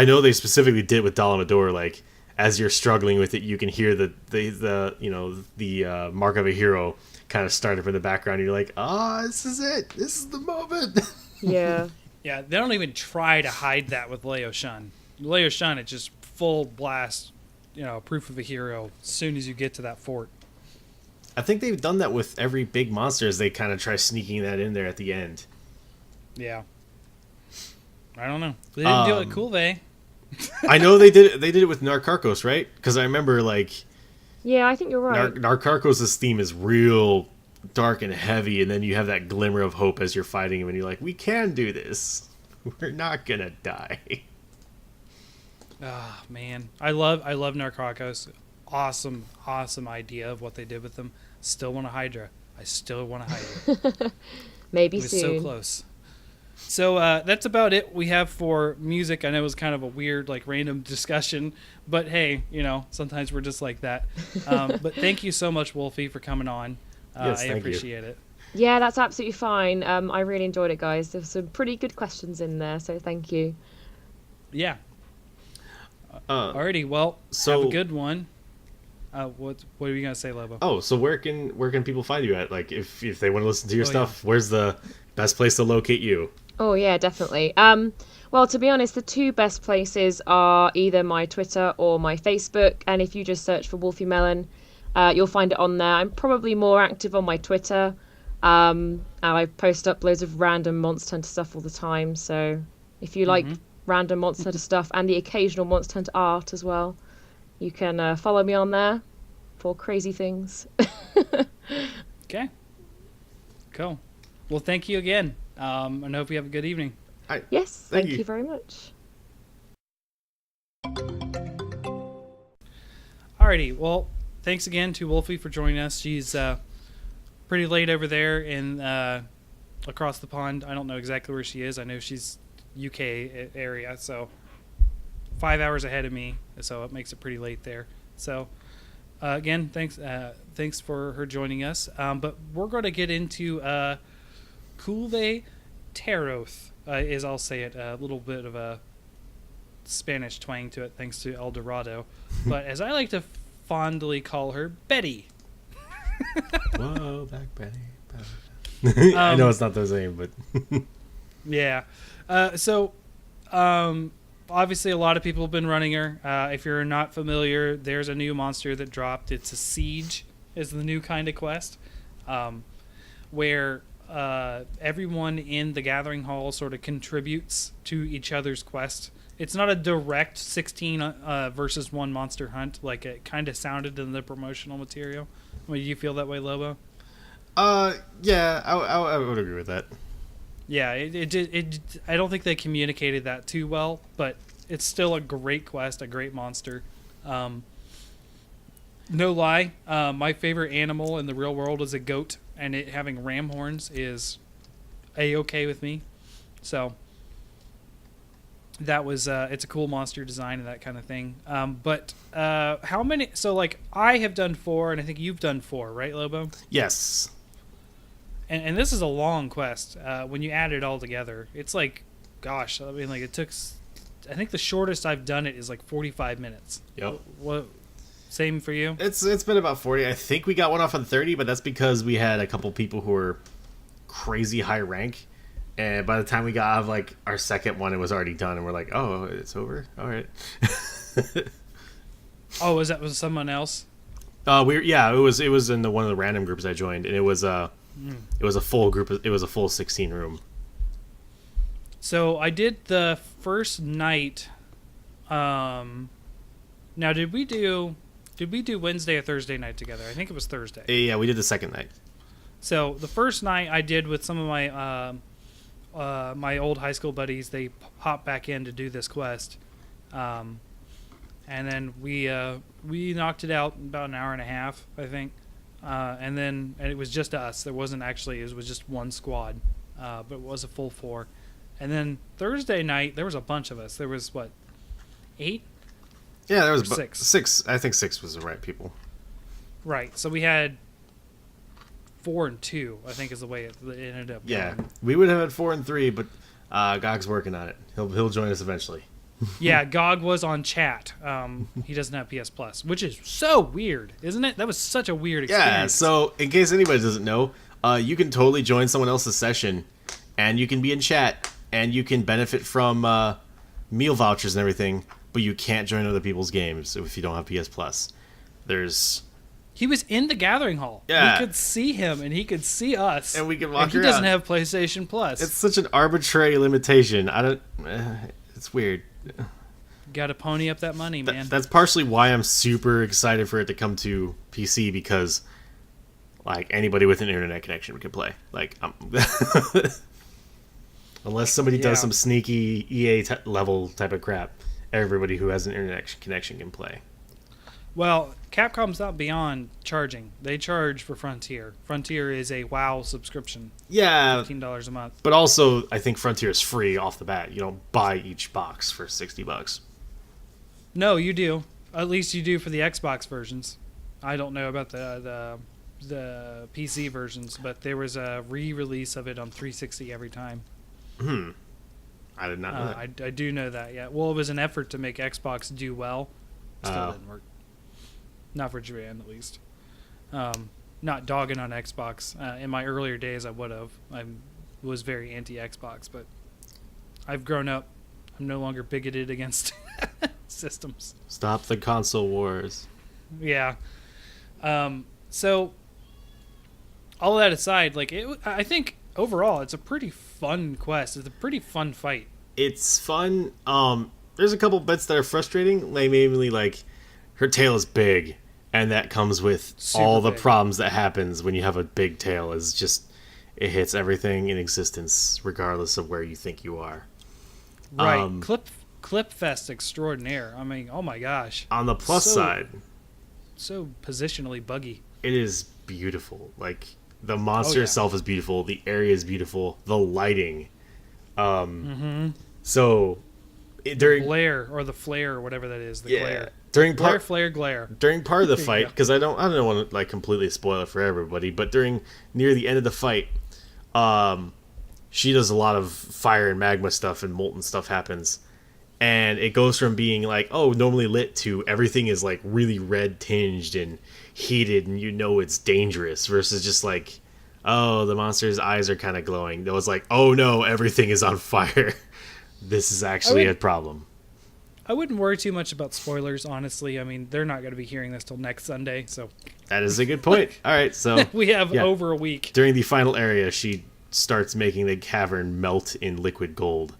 know they specifically did it with Dalamador. Like, as you're struggling with it, you can hear the mark of a hero kind of started from the background. And you're like, this is it. This is the moment. Yeah. yeah. They don't even try to hide that with Leo Shun. Leo Shun, it's just full blast. Proof of a Hero. As soon as you get to that fort. I think they've done that with every big monster. As they kind of try sneaking that in there at the end. Yeah. I don't know. They didn't do it with Kulve. I know they did it with Narcarkos, right? Because I remember like Yeah, I think you're right. Narcarkos' theme is real dark and heavy, and then you have that glimmer of hope as you're fighting him, and you're like, we can do this. We're not gonna die. Ah, man. I love Narcocos. Awesome idea of what they did with them. Still want a Hydra. I still want a Hydra. Maybe It was soon. so close. So that's about it we have for music. I know it was kind of a weird, like, random discussion, but hey, sometimes we're just like that. But thank you so much, Wolfie, for coming on. Yes, I thank you. appreciate it. Yeah, that's absolutely fine. I really enjoyed it, guys. There's some pretty good questions in there, so thank you. Yeah. Uh, Alrighty. Well, so- have a good one. What are you gonna say, Lobo? Oh, so where can people find you at? Like, if they want to listen to your Oh, stuff, where's the best place to locate you? Oh yeah, definitely. Well, to be honest, the two best places are either my Twitter or my Facebook, and if you just search for WolfyMelon, you'll find it on there. I'm probably more active on my Twitter. And I post up loads of random Monster Hunter stuff all the time. So if you like random Monster Hunter stuff and the occasional Monster Hunter art as well, you can follow me on there for crazy things. Okay. Cool. Well, thank you again. And I hope you have a good evening. Yes, Thank thank you. you very much. Alrighty. Well, thanks again to Wolfie for joining us. She's pretty late over there in across the pond. I don't know exactly where she is. I know she's UK area, so 5 hours ahead of me. So it makes it pretty late there. So again, thanks for her joining us. But we're going to get into Kulve Taroth, as I'll say it. A little bit of a Spanish twang to it, thanks to El Dorado. But as I like to fondly call her, Betty. Whoa, back Betty. I know it's not the same, but Yeah. So, obviously, a lot of people have been running her. If you're not familiar, there's a new monster that dropped. It's a siege, is the new kind of quest, where everyone in the Gathering Hall sort of contributes to each other's quest. it's not a direct 16 versus 1 monster hunt like it kind of sounded in the promotional material. Do you feel that way, Lobo? Yeah, I would agree with that. Yeah, it I don't think they communicated that too well, but it's still a great quest, a great monster. No lie, my favorite animal in the real world is a goat, and it having ram horns is a-okay with me. So that was it's a cool monster design and that kind of thing. But how many? So like I have done 4, and I think you've done 4, right, Lobo? Yes. And this is a long quest. When you add it all together, it's like, gosh, I mean, like it took. I think the shortest I've done it is like 45 minutes. Yep. What? Same for you? It's been about 40. I think we got one off on 30, but that's because we had a couple people who were crazy high rank. And by the time we got out of like our second one, it was already done, and we're like, "Oh, it's over. All right." Oh, was someone else? It was in one of the random groups I joined, and it was a full group. It was a full 16 room. So I did the first night. Now, did we do Wednesday or Thursday night together? I think it was Thursday. Yeah, we did the second night. So the first night I did with some of my my old high school buddies. They hopped back in to do this quest, and then we knocked it out in about an hour and a half, I think. And it was just us. There wasn't actually. It was just one squad, but it was a full 4. And then Thursday night there was a bunch of us. There was 8? Yeah, there was 6. 6. I think 6 was the right people. Right. So we had 4 and 2. I think is the way it ended up. Yeah, going. we would have had 4 and 3, but Gog's working on it. He'll join us eventually. Yeah, Gog was on chat. He doesn't have PS Plus, which is so weird, isn't it? That was such a weird experience. Yeah. So in case anybody doesn't know, you can totally join someone else's session, and you can be in chat, and you can benefit from meal vouchers and everything. But you can't join other people's games if you don't have PS Plus. He was in the gathering hall. Yeah. We could see him, and he could see us. And we could walk and he around. doesn't have PlayStation Plus. It's such an arbitrary limitation. It's weird. Got to pony up that money, man. That's partially why I'm super excited for it to come to PC, because like anybody with an internet connection can play. Like, unless somebody does some sneaky EA level type of crap, everybody who has an internet connection can play. Well, Capcom's not beyond charging. They charge for Frontier. Frontier is a WoW subscription. Yeah, $15 a month. But also, I think Frontier is free off the bat. You don't buy each box for $60. No, you do. At least you do for the Xbox versions. I don't know about the PC versions, but there was a re-release of it on 360 every time. I did not know that. I do know that, yeah. Well, it was an effort to make Xbox do well. Still didn't work. Not for Japan, at least. Not dogging on Xbox. In my earlier days, I would have. I was very anti-Xbox, but I've grown up. I'm no longer bigoted against systems. Stop the console wars. Yeah. So, all that aside, I think overall it's a pretty fun quest. It's a pretty fun fight. It's fun. There's a couple bits that are frustrating. Like, mainly, like, her tail is big, and that comes with Super all the big. problems that happens when you have a big tail. Is just, it hits everything in existence, regardless of where you think you are. Right. Clip fest extraordinaire. I mean, oh my gosh. On the plus side, so positionally buggy. it is beautiful. Like, the monster itself is beautiful. The area is beautiful. The lighting. So, during Glare, or the flare, or whatever that is. The glare. during Glare, part flare, glare. during part of the There you fight, go. because I don't want to like completely spoil it for everybody, but near the end of the fight, she does a lot of fire and magma stuff, and molten stuff happens, and it goes from being like, oh, normally lit, to everything is like really red tinged and heated, and it's dangerous, versus just like, oh, the monster's eyes are kind of glowing. That was like, oh no, everything is on fire. This is actually a problem. I wouldn't worry too much about spoilers, honestly. I mean, they're not going to be hearing this till next Sunday, so That is a good point. All right, so we have yeah. over a week. During the final area, she starts making the cavern melt in liquid gold,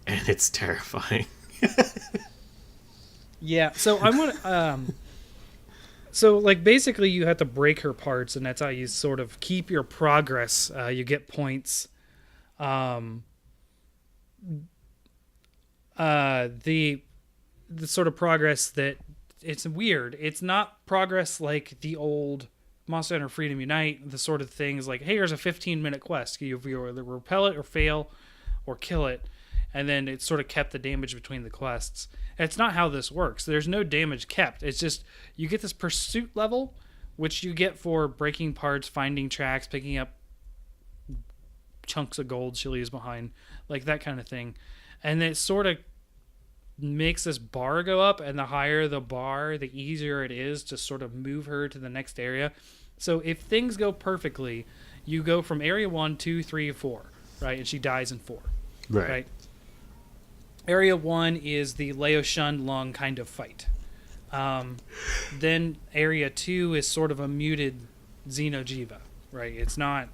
and it's terrifying. Yeah, so I want so like basically you have to break her parts, and that's how you sort of keep your progress. You get points. Um, the sort of progress that it's weird. It's not progress like the old Monster Hunter Freedom Unite. The sort of things like, hey, here's a 15-minute quest. You either repel it or fail, or kill it, and then it sort of kept the damage between the quests. It's not how this works. There's no damage kept. It's just you get this pursuit level, which you get for breaking parts, finding tracks, picking up chunks of gold she leaves behind, like that kind of thing. And it sort of makes this bar go up, and the higher the bar, the easier it is to sort of move her to the next area. So if things go perfectly, you go from area 1, 2, 3, 4, right? And she dies in 4. Right. Area 1 is the Leo Shun Lung kind of fight. Then area 2 is sort of a muted Xenojiva, right? It's not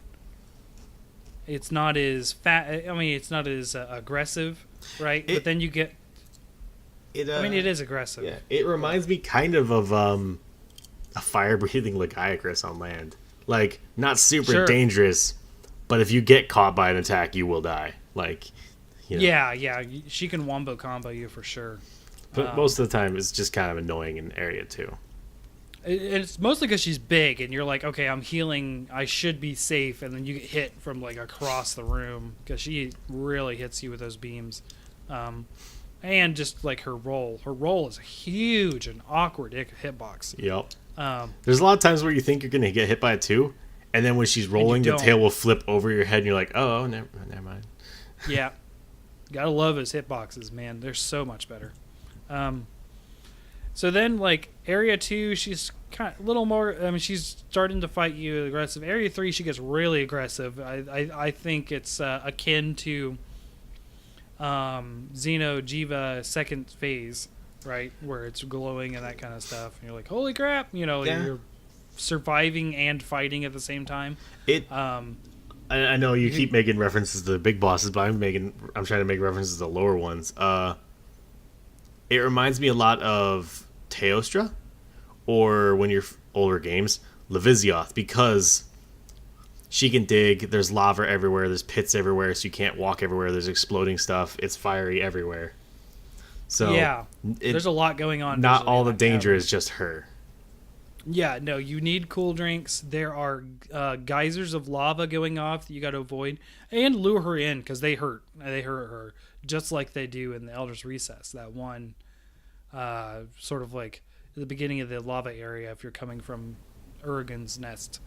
as fat. I mean, it's not as aggressive, right? But then you get. I mean, it is aggressive. Yeah, it reminds me kind of a fire-breathing Lagiacrus on land. Like, not super dangerous, but if you get caught by an attack, you will die. Like, you know. Yeah, she can wombo combo you for sure. But most of the time, it's just kind of annoying in area 2. It's mostly because she's big, and you're like, okay, I'm healing, I should be safe, and then you get hit from like across the room because she really hits you with those beams. And just like her roll is a huge and awkward hitbox. Yep. There's a lot of times where you think you're gonna get hit by it too, and then when she's rolling, the tail will flip over your head, and you're like, oh, never mind. Yeah, gotta love his hitboxes, man. They're so much better. So then, like area 2, she's kind of a little more. I mean, she's starting to fight you aggressive. Area 3, she gets really aggressive. I think it's akin to Xenojiva second phase, right, where it's glowing and that kind of stuff, and you're like, holy crap, you're surviving and fighting at the same time. I know you keep making references to the big bosses, but I'm trying to make references to the lower ones. It reminds me a lot of Teostra, or when you're older games, Levizioth, because she can dig, there's lava everywhere, there's pits everywhere, so you can't walk everywhere, there's exploding stuff, it's fiery everywhere. So yeah, there's a lot going on. Not all the danger is just her. Yeah, no, you need cool drinks. There are geysers of lava going off that you got to avoid, and lure her in because they hurt. They hurt her just like they do in the Elder's Recess. That one, sort of like the beginning of the lava area if you're coming from Urigen's Nest.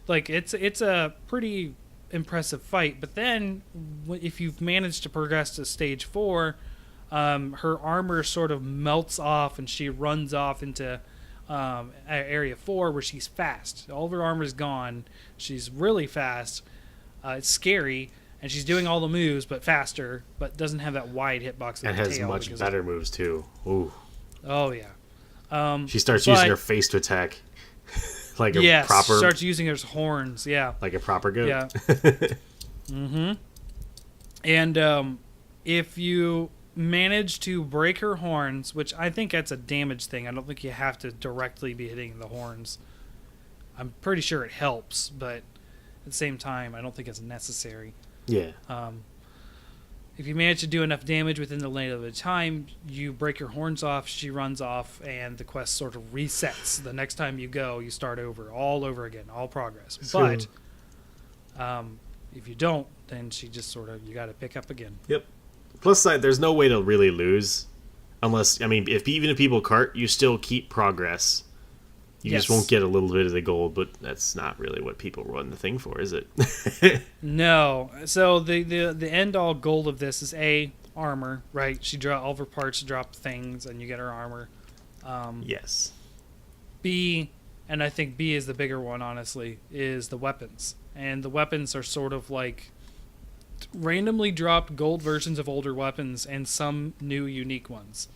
Like it's a pretty impressive fight. But then, if you've managed to progress to stage 4, her armor sort of melts off, and she runs off into area 4 where she's fast. All of her armor's gone. She's really fast. It's scary, and she's doing all the moves but faster, but doesn't have that wide hitbox. And has much better moves too. Ooh. Oh yeah. She starts using her face to attack. Like a proper. She starts using her horns. Yeah. Like a proper goat. Yeah. Mm-hmm. And if you manage to break her horns, which I think that's a damage thing. I don't think you have to directly be hitting the horns. I'm pretty sure it helps, but at the same time, I don't think it's necessary. Yeah. If you manage to do enough damage within the length of the time, you break her horns off, she runs off, and the quest sort of resets. The next time you go, you start over, all over again, all progress. But if you don't, then she just sort of, you got to pick up again. Yep. Plus side, there's no way to really lose, unless, I mean, even if people cart, you still keep progress. You just won't get a little bit of the gold, but that's not really what people run the thing for, is it? No. So the end all goal of this is armor, right? She draw all of her parts, drop things, and you get her armor. Yes. B, and I think B is the bigger one, honestly, is the weapons. And the weapons are sort of like randomly dropped gold versions of older weapons and some new unique ones.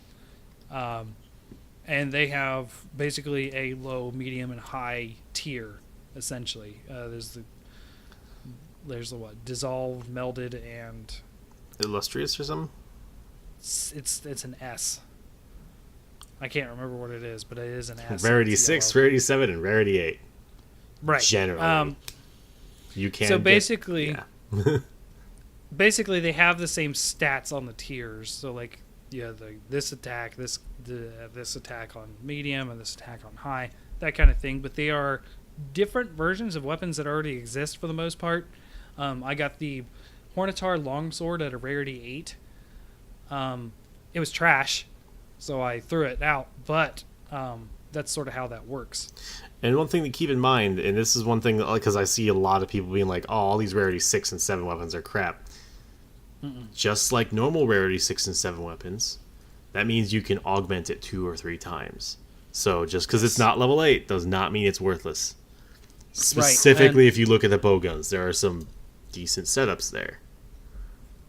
And they have basically a low, medium, and high tier, essentially. There's the what? Dissolved, melded, and... Illustrious or something? It's an S. I can't remember what it is, but it is an S. Rarity It's 6, yellow. Rarity 7, and Rarity 8. Right. Generally. You can So basically, yeah. basically they have the same stats on the tiers. So like, this attack, this attack on medium, and this attack on high, that kind of thing. But they are different versions of weapons that already exist for the most part. I got the Hornitar Longsword at a Rarity 8. It was trash, so I threw it out. But that's sort of how that works. And one thing to keep in mind, and this is one thing because I see a lot of people being like, "Oh, all these Rarity 6 and 7 weapons are crap." Just like normal Rarity 6 and 7 weapons, that means you can augment it 2 or 3 times. So just because it's not level 8 does not mean it's worthless. Specifically, if you look at the bowguns, there are some decent setups there.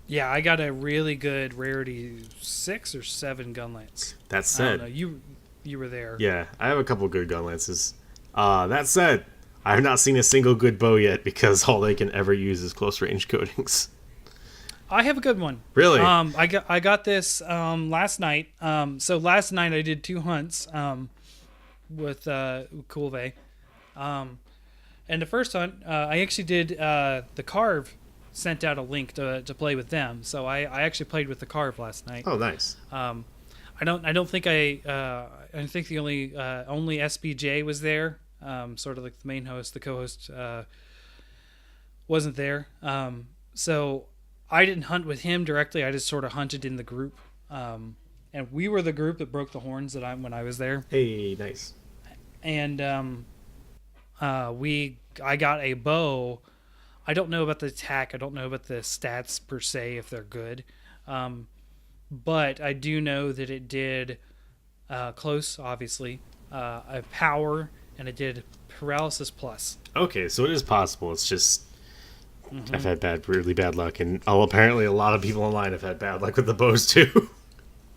Yeah, I got a really good Rarity 6 or 7 gun lance. That said, I don't know, you were there. Yeah, I have a couple good gun lances. That said, I have not seen a single good bow yet because all they can ever use is close range coatings. I have a good one. Really? I got this last night. So last night I did 2 hunts with Kulve. And the first hunt, I actually did the Carve sent out a link to play with them. So I actually played with the Carve last night. Oh, nice. I don't think I think the only SBJ was there. Sort of like the main host, the co-host wasn't there. So I didn't hunt with him directly. I just sort of hunted in the group. And we were the group that broke the horns when I was there. Hey, nice. And I got a bow. I don't know about the attack. I don't know about the stats per se if they're good. But I do know that it did close, obviously, a power, and it did paralysis plus. Okay, so it is possible. It's just I've had really bad luck, and apparently a lot of people online have had bad luck with the bows too.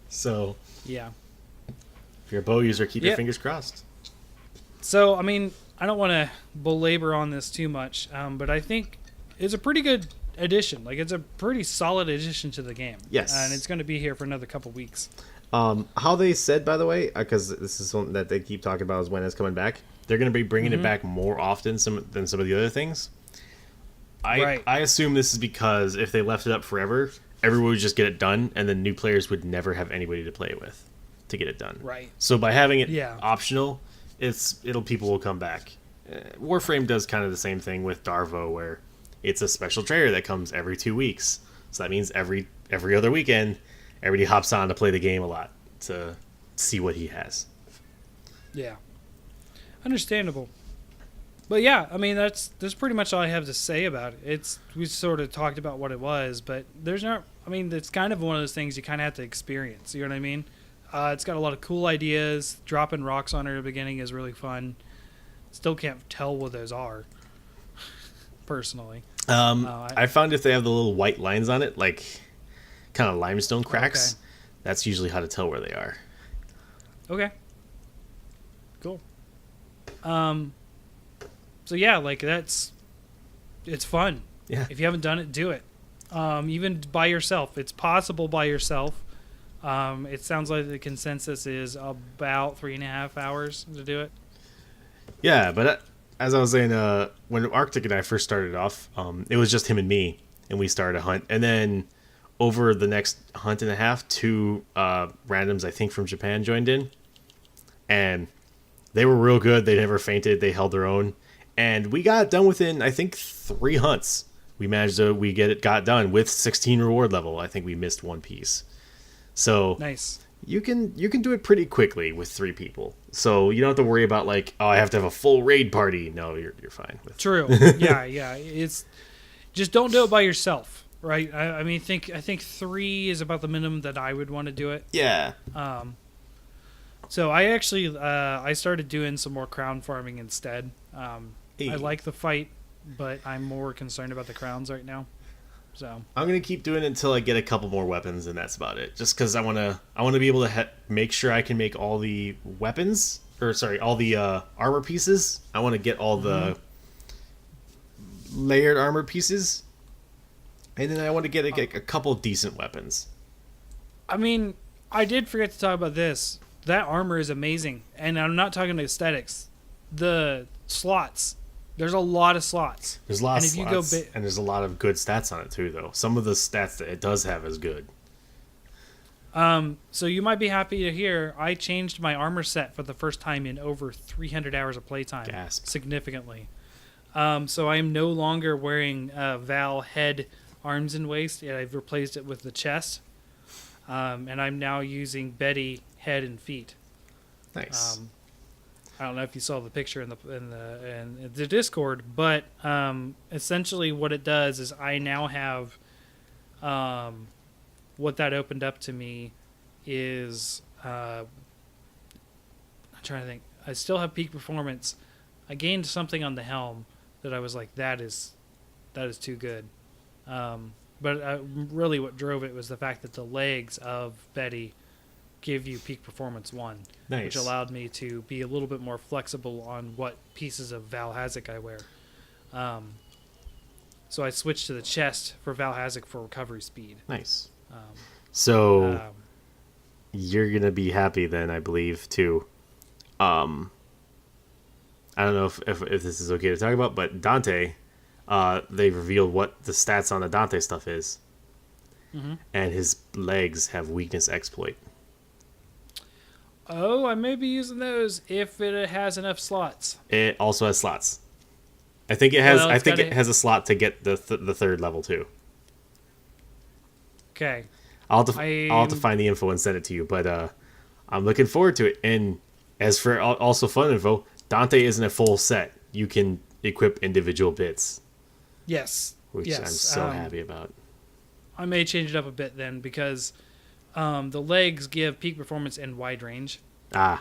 So yeah, if you're a bow user, keep your fingers crossed. So I mean, I don't want to belabor on this too much, but I think it's a pretty good addition. Like, it's a pretty solid addition to the game. Yes, and it's going to be here for another couple weeks. How they said, by the way, because this is something that they keep talking about, is when it's coming back. They're going to be bringing it back more often than some of the other things. I assume this is because if they left it up forever, everyone would just get it done, and then new players would never have anybody to play with to get it done. Right. So by having it optional, people will come back. Warframe does kind of the same thing with Darvo, where it's a special trader that comes every 2 weeks. So that means every other weekend, everybody hops on to play the game a lot to see what he has. Yeah. Understandable. But yeah, I mean, that's pretty much all I have to say about it. We sort of talked about what it was, but it's kind of one of those things you kind of have to experience. You know what I mean? It's got a lot of cool ideas. Dropping rocks on her at the beginning is really fun. Still can't tell what those are, personally. I found if they have the little white lines on it, like kind of limestone cracks, that's usually how to tell where they are. Okay. Cool. So yeah, like it's fun. Yeah. If you haven't done it, do it. Even by yourself. It's possible by yourself. It sounds like the consensus is about 3.5 hours to do it. Yeah, but as I was saying, when Arctic and I first started off, it was just him and me, and we started a hunt. And then over the next hunt and a half, 2 randoms, I think, from Japan joined in. And they were real good. They never fainted. They held their own. And we got it done within, I think, 3 hunts. We managed to got it done with 16 reward level. I think we missed 1 piece. So nice. You can do it pretty quickly with 3 people. So you don't have to worry about like, oh, I have to have a full raid party. No, you're fine with. True. Yeah. It's just don't do it by yourself, right? I mean, I think 3 is about the minimum that I would want to do it. Yeah. So I actually I started doing some more crown farming instead. I like the fight, but I'm more concerned about the crowns right now. So I'm gonna keep doing it until I get a couple more weapons, and that's about it. Just because I wanna be able to make sure I can make all the weapons, all the armor pieces. I want to get all the layered armor pieces, and then I want to get a couple decent weapons. I mean, I did forget to talk about this. That armor is amazing, and I'm not talking aesthetics. The slots. There's a lot of slots. There's a lot and of if slots, you go and there's a lot of good stats on it too, though. Some of the stats that it does have is good. So you might be happy to hear I changed my armor set for the first time in over 300 hours of playtime. Gasp. Significantly. So I am no longer wearing Val head, arms, and waist. Yeah, I've replaced it with the chest. And I'm now using Betty head and feet. Nice. I don't know if you saw the picture in the Discord, but essentially what it does is I now have what that opened up to me is I'm trying to think. I still have peak performance. I gained something on the helm that I was like, that is too good. But really what drove it was the fact that the legs of Betty give you peak performance 1, Nice. which allowed me to be a little bit more flexible on what pieces of Val Hazak I wear. So I switched to the chest for Val Hazak for recovery speed. Nice. So Um, you're gonna be happy then, I believe, too. I don't know if this is okay to talk about, but Dante, they revealed what the stats on the Dante stuff is, and his legs have weakness exploit. Oh, I may be using those if it has enough slots. It also has slots. I think it has. Well, I it's think gotta- it has a slot to get the third level too. Okay. I'll have to find the info and send it to you. But I'm looking forward to it. And as for also fun info, Dante isn't a full set. You can equip individual bits, Yes. which yes. I'm so happy about. I may change it up a bit then because the legs give peak performance and wide range. And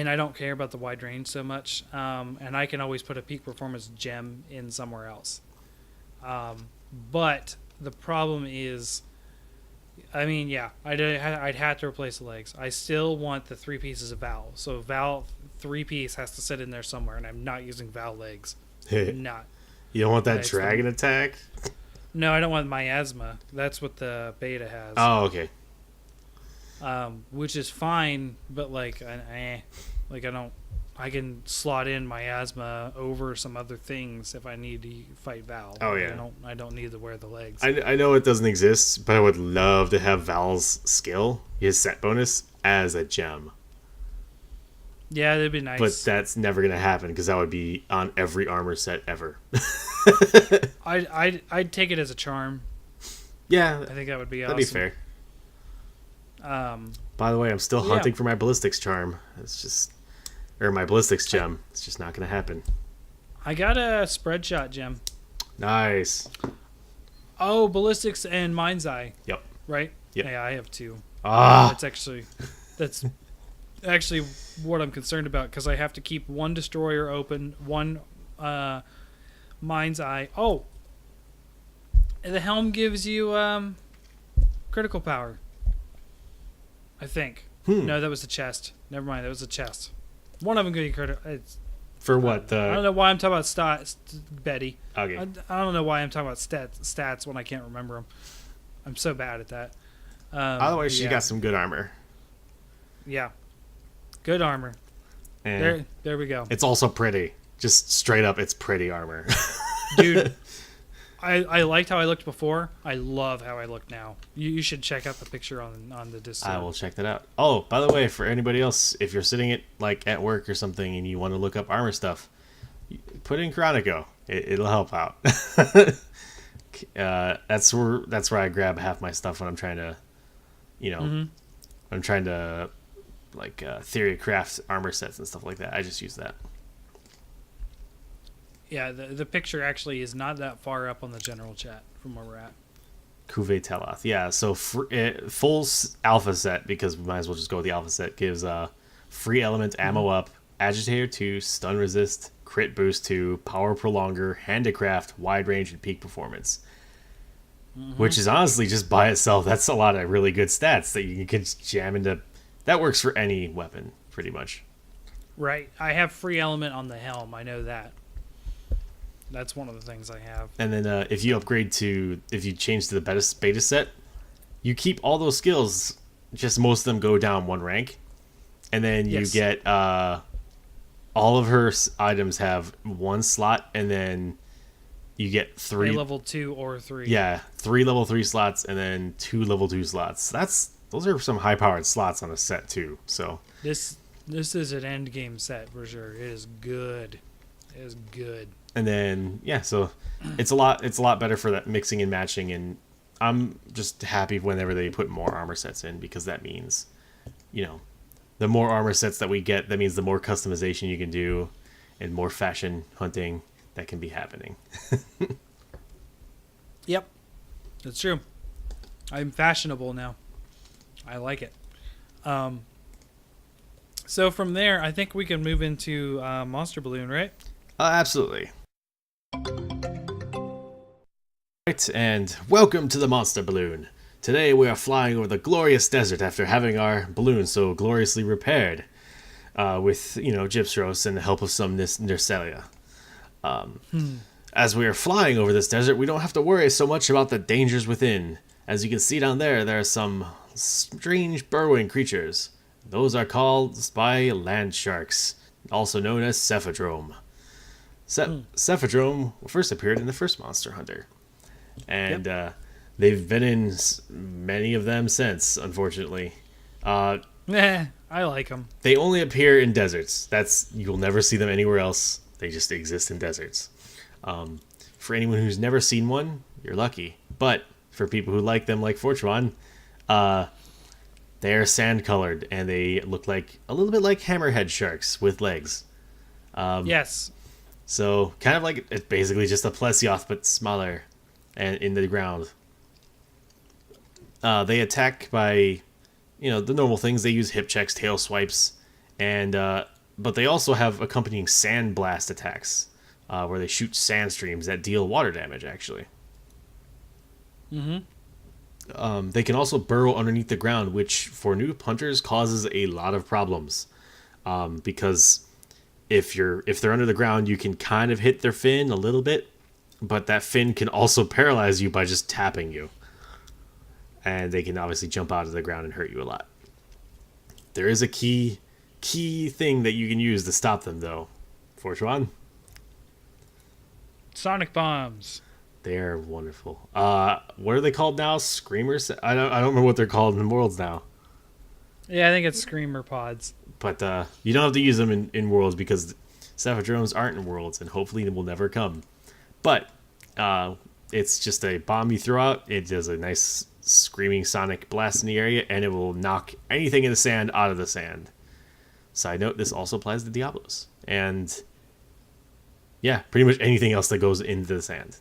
I don't care about the wide range so much. And I can always put a peak performance gem in somewhere else. But the problem is, I mean, yeah, I'd have to replace the legs. I still want the 3 pieces of Val. So Val 3-piece has to sit in there somewhere, and I'm not using Val legs. Not. You don't want that Nice. dragon attack? No, I don't want miasma. That's what the beta has. Oh, okay. Which is fine, but like I can slot in miasma over some other things if I need to fight Val. Oh, yeah. I don't need to wear the legs. I know it doesn't exist, but I would love to have Val's skill, his set bonus, as a gem. Yeah, that'd be nice. But that's never gonna happen because that would be on every armor set ever. I'd take it as a charm. Yeah, I think that would be that'd awesome. be fair. By the way, I'm still hunting for my ballistics charm. It's just, or my ballistics gem. It's just not gonna happen. I got a spread shot gem. Nice. Oh, ballistics and mind's eye. Yep. Right? Yep. Yeah, I have 2. Ah. That's actually what I'm concerned about because I have to keep 1 destroyer open, 1 mind's eye. Oh, the helm gives you critical power. I think. No, that was the chest. Never mind, that was the chest. One of them gave you critical. For what? I don't know why I'm talking about stats, Betty. Okay. I don't know why I'm talking about stats when I can't remember them. I'm so bad at that. Otherwise, she got some good armor. Yeah. Good armor. And There we go. it's also pretty. Just straight up, it's pretty armor. Dude, I liked how I looked before. I love how I look now. You should check out the picture on the Discord. I will check that out. Oh, by the way, for anybody else, if you're sitting at work or something and you want to look up armor stuff, put in Chronico. It'll help out. That's where I grab half my stuff when I'm trying to, I'm trying to theory craft armor sets and stuff like that. I just use that. Yeah, the picture actually is not that far up on the general chat from where we're at. Kulve Taroth. Yeah, so full alpha set, because we might as well just go with the alpha set, gives free element ammo up, agitator 2, stun resist, crit boost 2, power prolonger, handicraft, wide range, and peak performance. Which is honestly just by itself, that's a lot of really good stats that you can just jam into. That works for any weapon, pretty much. Right. I have free element on the helm. I know that. That's one of the things I have. And then if you change to the beta set, you keep all those skills, just most of them go down one rank. And then you get all of her items have one slot, and then you get 3 a level 2 or 3. Yeah, 3 level 3 slots, and then 2 level 2 slots. Those are some high powered slots on a set too. So this is an end game set for sure. It is good. It is good. And then so it's a lot better for that mixing and matching, and I'm just happy whenever they put more armor sets in, because that means, the more armor sets that we get, that means the more customization you can do and more fashion hunting that can be happening. Yep. That's true. I'm fashionable now. I like it. So from there, I think we can move into Monster Balloon, right? Absolutely. Right, and welcome to the Monster Balloon. Today we are flying over the glorious desert after having our balloon so gloriously repaired with, Gypsros and the help of some Nersalia. As we are flying over this desert, we don't have to worry so much about the dangers within. As you can see down there, there are some strange burrowing creatures. Those are called by land sharks, also known as Cephadrome. Cephadrome first appeared in the first Monster Hunter. And they've been in many of them since, unfortunately. I like them. They only appear in deserts. You'll never see them anywhere else. They just exist in deserts. For anyone who's never seen one, you're lucky. But for people who like them, like Fortuan, they're sand-colored, and they look like a little bit like hammerhead sharks with legs. Yes. So kind of like it's basically just a Plesioth, but smaller and in the ground. They attack by, the normal things. They use hip checks, tail swipes, and but they also have accompanying sand blast attacks, where they shoot sand streams that deal water damage, actually. They can also burrow underneath the ground, which for new hunters causes a lot of problems, because if they're under the ground, you can kind of hit their fin a little bit, but that fin can also paralyze you by just tapping you. And they can obviously jump out of the ground and hurt you a lot. There is a key thing that you can use to stop them, though. Fortuan? Sonic bombs. They're wonderful. What are they called now? Screamers? I don't remember what they're called in Worlds now. Yeah, I think it's Screamer pods. But you don't have to use them in Worlds, because Cephadromes aren't in Worlds, and hopefully they will never come. But it's just a bomb you throw out. It does a nice screaming sonic blast in the area, and it will knock anything in the sand out of the sand. Side note, this also applies to Diablos. And pretty much anything else that goes into the sand.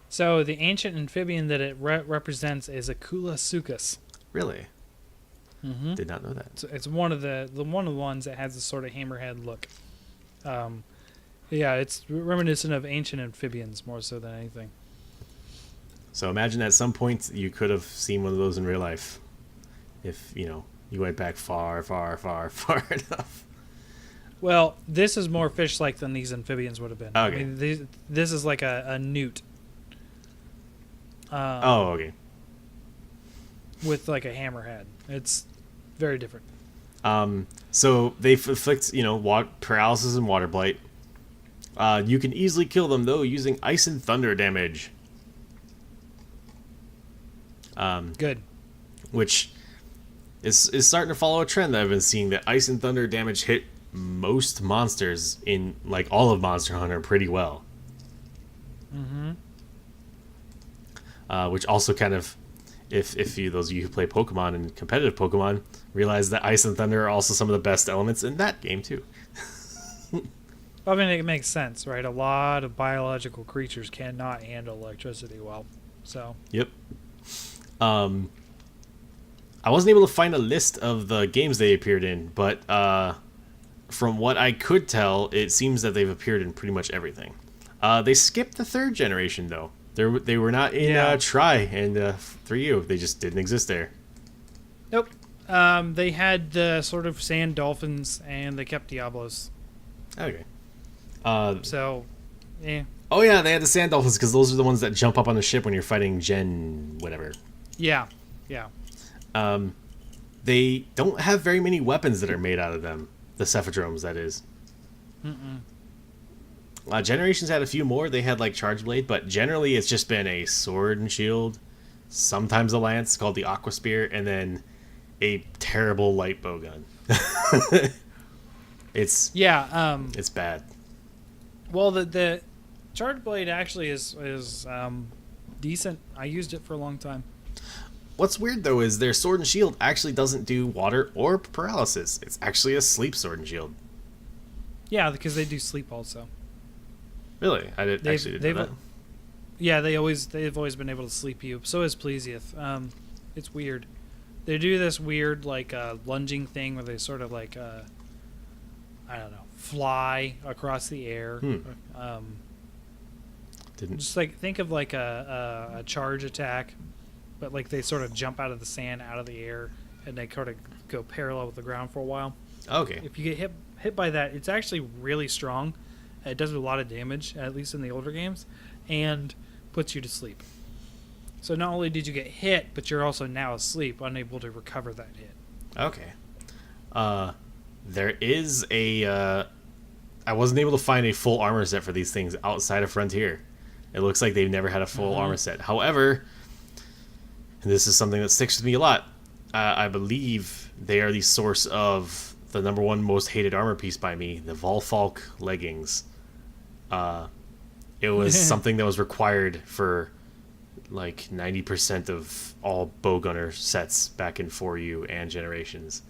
So the ancient amphibian that it represents is a Kula Sukas. Really? Mm-hmm. Did not know that. It's one of the ones that has this sort of hammerhead look. It's reminiscent of ancient amphibians more so than anything. So imagine at some point you could have seen one of those in real life, if you went back far, far, far, far enough. Well, this is more fish-like than these amphibians would have been. Okay. I mean, this is like a newt. Okay. With like a hammerhead. It's very different. So they inflict, paralysis and water blight. You can easily kill them, though, using ice and thunder damage. Good. Which is starting to follow a trend that I've been seeing, that ice and thunder damage hit most monsters in, like, all of Monster Hunter pretty well. Mm-hmm. Which also kind of, if those of you who play Pokemon and competitive Pokemon, realize that ice and thunder are also some of the best elements in that game, too. I mean, it makes sense, right? A lot of biological creatures cannot handle electricity well. So. Yep. I wasn't able to find a list of the games they appeared in, but from what I could tell, it seems that they've appeared in pretty much everything. They skipped the 3rd generation, though. They were not in Tri and 3U. They just didn't exist there. Nope. They had the sort of sand dolphins, and they kept Diablos. Okay. So, yeah. Oh, yeah, they had the sand dolphins, because those are the ones that jump up on the ship when you're fighting Gen whatever. Yeah, yeah. They don't have very many weapons that are made out of them. The Cephadromes, that is. Generations had a few more. They had like Charge Blade, but generally it's just been a sword and shield, sometimes a lance called the Aqua Spear, and then a terrible light bow gun. It's bad. Well, the Charge Blade actually is decent. I used it for a long time. What's weird though is their sword and shield actually doesn't do water or paralysis. It's actually a sleep sword and shield. Yeah, because they do sleep also. Really? I didn't know that. Yeah, they've always been able to sleep you. So is Plesioth. It's weird. They do this weird like lunging thing where they sort of like I don't know, fly across the air. Just like think of like a charge attack, but like they sort of jump out of the sand, out of the air, and they kind of go parallel with the ground for a while. Okay. If you get hit by that, it's actually really strong. It does a lot of damage, at least in the older games, and puts you to sleep. So not only did you get hit, but you're also now asleep, unable to recover that hit. Okay. There is a... I wasn't able to find a full armor set for these things outside of Frontier. It looks like they've never had a full armor set. However, and this is something that sticks with me a lot, I believe they are the source of the number one most hated armor piece by me, the Volfalk leggings. It was something that was required for like 90% of all bowgunner sets back in 4U and Generations.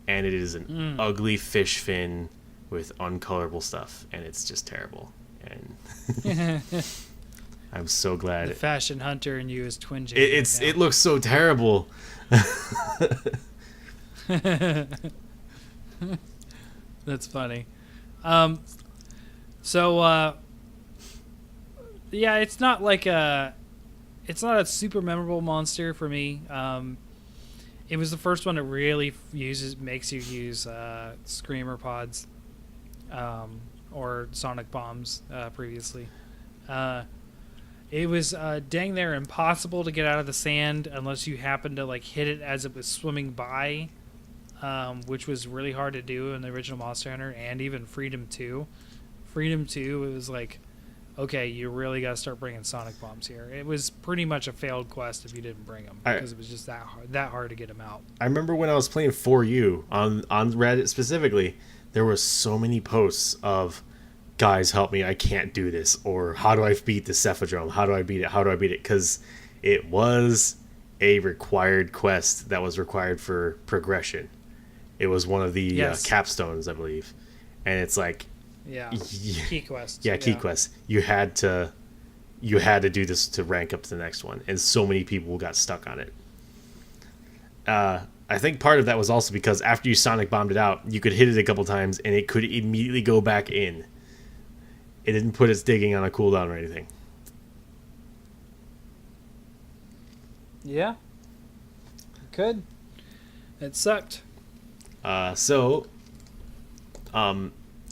And it is an ugly fish fin with uncolorable stuff, and it's just terrible. And I'm so glad. The fashion hunter in you is twinging. It looks so terrible. That's funny. Yeah, it's not a super memorable monster for me. It was the first one that really makes you use screamer pods, or sonic bombs previously. It was dang near impossible to get out of the sand unless you happened to like hit it as it was swimming by, which was really hard to do in the original Monster Hunter and even Freedom 2. Freedom 2, it was like, okay, you really got to start bringing sonic bombs here. It was pretty much a failed quest if you didn't bring them because it was just that hard to get them out. I remember when I was playing 4U on Reddit specifically, there were so many posts of, guys, help me, I can't do this, or how do I beat the Cephadrome? How do I beat it? Because it was a required quest that was required for progression. It was one of the capstones, I believe. And it's like... Yeah, key quest. Yeah, key quest. You had to do this to rank up to the next one, and so many people got stuck on it. I think part of that was also because after you sonic bombed it out, you could hit it a couple times, and it could immediately go back in. It didn't put its digging on a cooldown or anything. Yeah, it could. It sucked.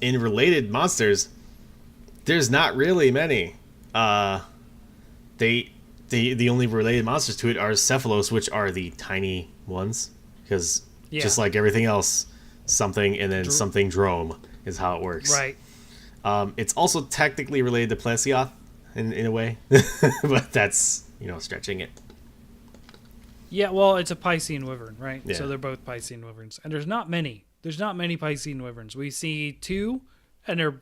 In related monsters, there's not really many. The only related monsters to it are Cephalos, which are the tiny ones, because just like everything else, something and then something drome is how it works. Right. It's also technically related to Plesioth in a way, but that's stretching it. Yeah, well, it's a Piscean wyvern, right? Yeah. So they're both Piscean wyverns, and there's not many. There's not many Piscean wyverns. We see two, and they're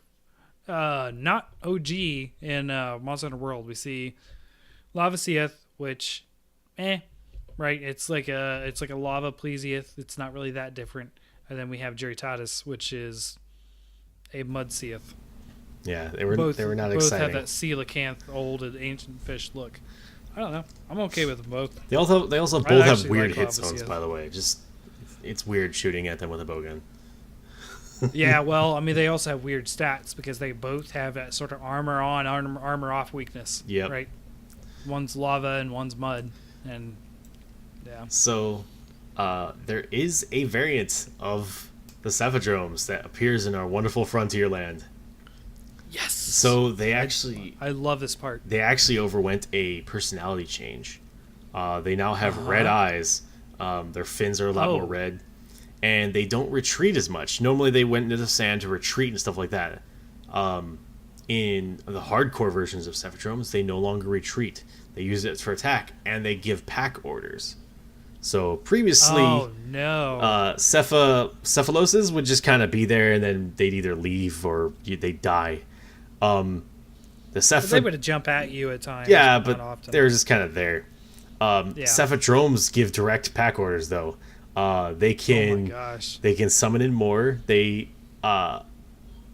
not OG in Monster Hunter World. We see Lavaseath, which, right? It's like a lava Plesioth. It's not really that different. And then we have Jeritatis, which is a Mudseath. Yeah, they were not exciting. Both have that coelacanth, old and ancient fish look. I don't know. I'm okay with them both. They also both have weird like hit Lavaseath. zones, by the way. Just it's weird shooting at them with a bowgun. Yeah, well, I mean, they also have weird stats because they both have that sort of armor on, armor off weakness. Yep. Right. One's lava and one's mud, and yeah. So, there is a variant of the Cephadromes that appears in our wonderful frontier land. Yes. So they actually... I love this part. They actually overwent a personality change. They now have red eyes. Their fins are a lot more red, and they don't retreat as much. Normally, they went into the sand to retreat and stuff like that. In the hardcore versions of Cephadromes, they no longer retreat. They use it for attack, and they give pack orders. So previously, Cephaloses would just kind of be there, and then they'd either leave or they'd die. They would jump at you at times. Yeah, but they're just kind of there. Cephadromes give direct pack orders, though. They can summon in more. They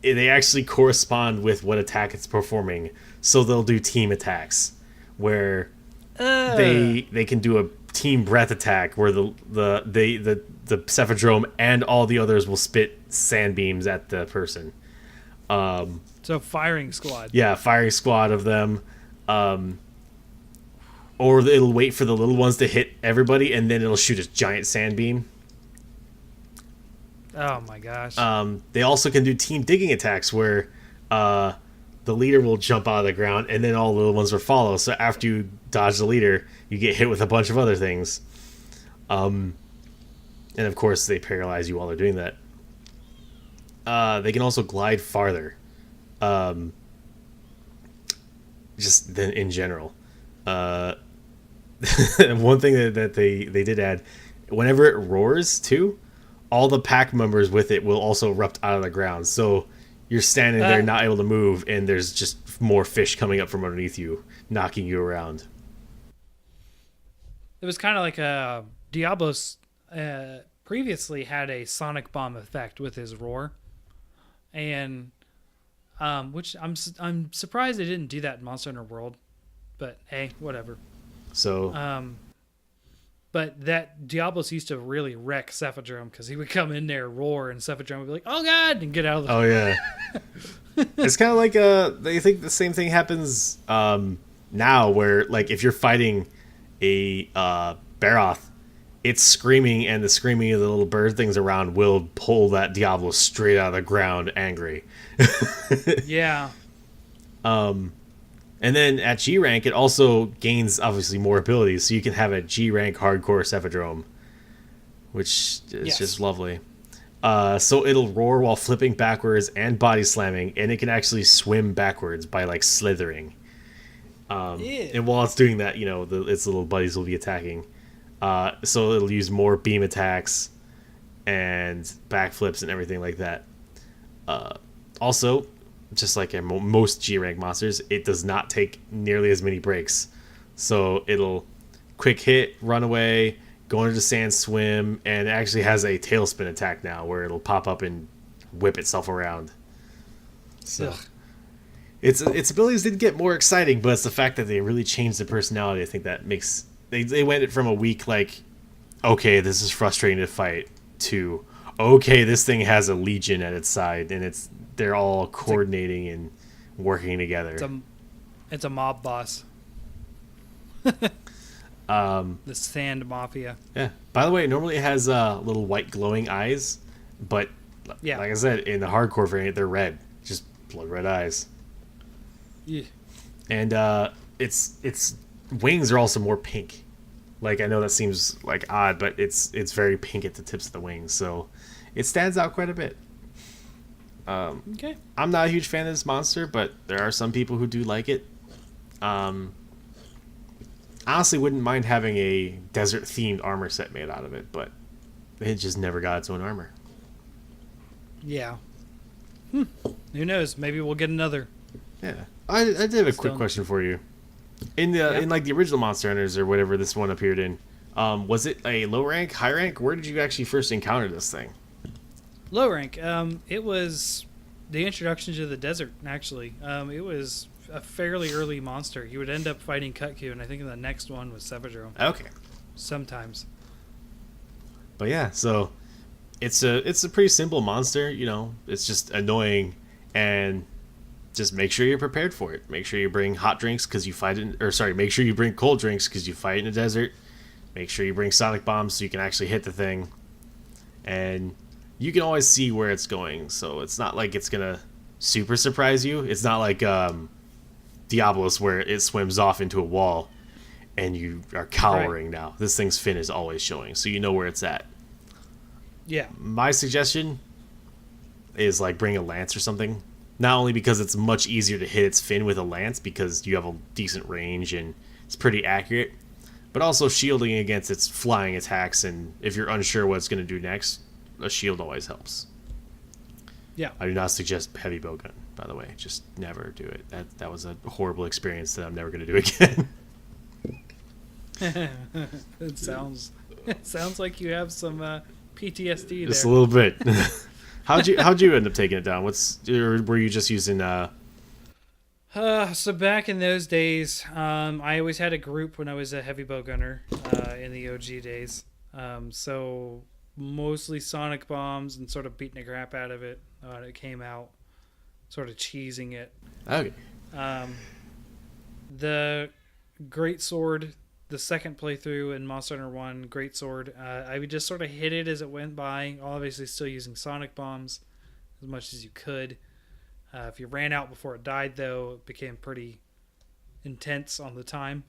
actually correspond with what attack it's performing, so they'll do team attacks where they can do a team breath attack where the Cephadrome and all the others will spit sand beams at the person. So firing squad. Yeah, firing squad of them. Or it'll wait for the little ones to hit everybody, and then it'll shoot a giant sand beam. Oh my gosh. They also can do team digging attacks where the leader will jump out of the ground, and then all the little ones will follow. So after you dodge the leader, you get hit with a bunch of other things. And of course, they paralyze you while they're doing that. They can also glide farther. Just than in general. One thing that they did add, whenever it roars too, all the pack members with it will also erupt out of the ground. So you're standing there not able to move, and there's just more fish coming up from underneath you, knocking you around. It was kind of like Diablos previously had a sonic bomb effect with his roar, and which I'm surprised they didn't do that in Monster Hunter World, but hey, whatever. So, but that Diablos used to really wreck Cephadrome because he would come in there, roar, and Cephadrome would be like, "Oh God!" and get out of the. Oh yeah. It's kind of like they think the same thing happens now, where like if you're fighting a Baroth, it's screaming, and the screaming of the little bird things around will pull that Diablo straight out of the ground, angry. Yeah. And then at G rank, it also gains obviously more abilities, so you can have a G rank hardcore Cephadrome, which is just lovely. So it'll roar while flipping backwards and body slamming, and it can actually swim backwards by like slithering. And while it's doing that, its little buddies will be attacking. So it'll use more beam attacks and backflips and everything like that. Also, just like most G-rank monsters, it does not take nearly as many breaks. So it'll quick hit, run away, go under the sand, swim, and it actually has a tailspin attack now where it'll pop up and whip itself around. So its abilities did get more exciting, but it's the fact that they really changed the personality. I think that makes... They went from a weak, like, okay, this is frustrating to fight, to, okay, this thing has a legion at its side, and they're all coordinating and working together. It's a mob boss. The Sand Mafia. Yeah. By the way, normally it has little white glowing eyes, but like I said, in the hardcore variant, they're red, just blood red eyes. Yeah. And its wings are also more pink. Like, I know that seems like odd, but it's very pink at the tips of the wings, so it stands out quite a bit. Okay. I'm not a huge fan of this monster, but there are some people who do like it. Honestly, wouldn't mind having a desert-themed armor set made out of it, but it just never got its own armor. Yeah. Who knows? Maybe we'll get another. Yeah. I did have a quick question for you. In like the original Monster Hunters or whatever this one appeared in, was it a low rank, high rank? Where did you actually first encounter this thing? Low rank. It was the introduction to the desert, actually. It was a fairly early monster. You would end up fighting Kutku, and I think the next one was Cephadrome. Okay. Sometimes. But yeah, so it's a pretty simple monster, it's just annoying, and just make sure you're prepared for it. Make sure you bring hot drinks because you fight make sure you bring cold drinks because you fight in the desert. Make sure you bring sonic bombs so you can actually hit the thing. And you can always see where it's going, so it's not like it's gonna super surprise you. It's not like Diablos where it swims off into a wall. and you are cowering now. This thing's fin is always showing, so you know where it's at. Yeah. My suggestion is like bring a lance or something. Not only because it's much easier to hit its fin with a lance because you have a decent range and it's pretty accurate, but also shielding against its flying attacks, and if you're unsure what it's going to do next, a shield always helps. Yeah. I do not suggest heavy bowgun, by the way. Just never do it. That was a horrible experience that I'm never going to do again. It sounds like you have some PTSD there. Just a little bit. How'd you end up taking it down? Were you just using So back in those days, I always had a group when I was a heavy bow gunner in the OG days. So mostly sonic bombs and sort of beating the crap out of it when it came out, sort of cheesing it. Okay. The great sword, the second playthrough in Monster Hunter 1, great sword, I would just sort of hit it as it went by, obviously still using sonic bombs as much as you could. If you ran out before it died, though, it became pretty intense on the time.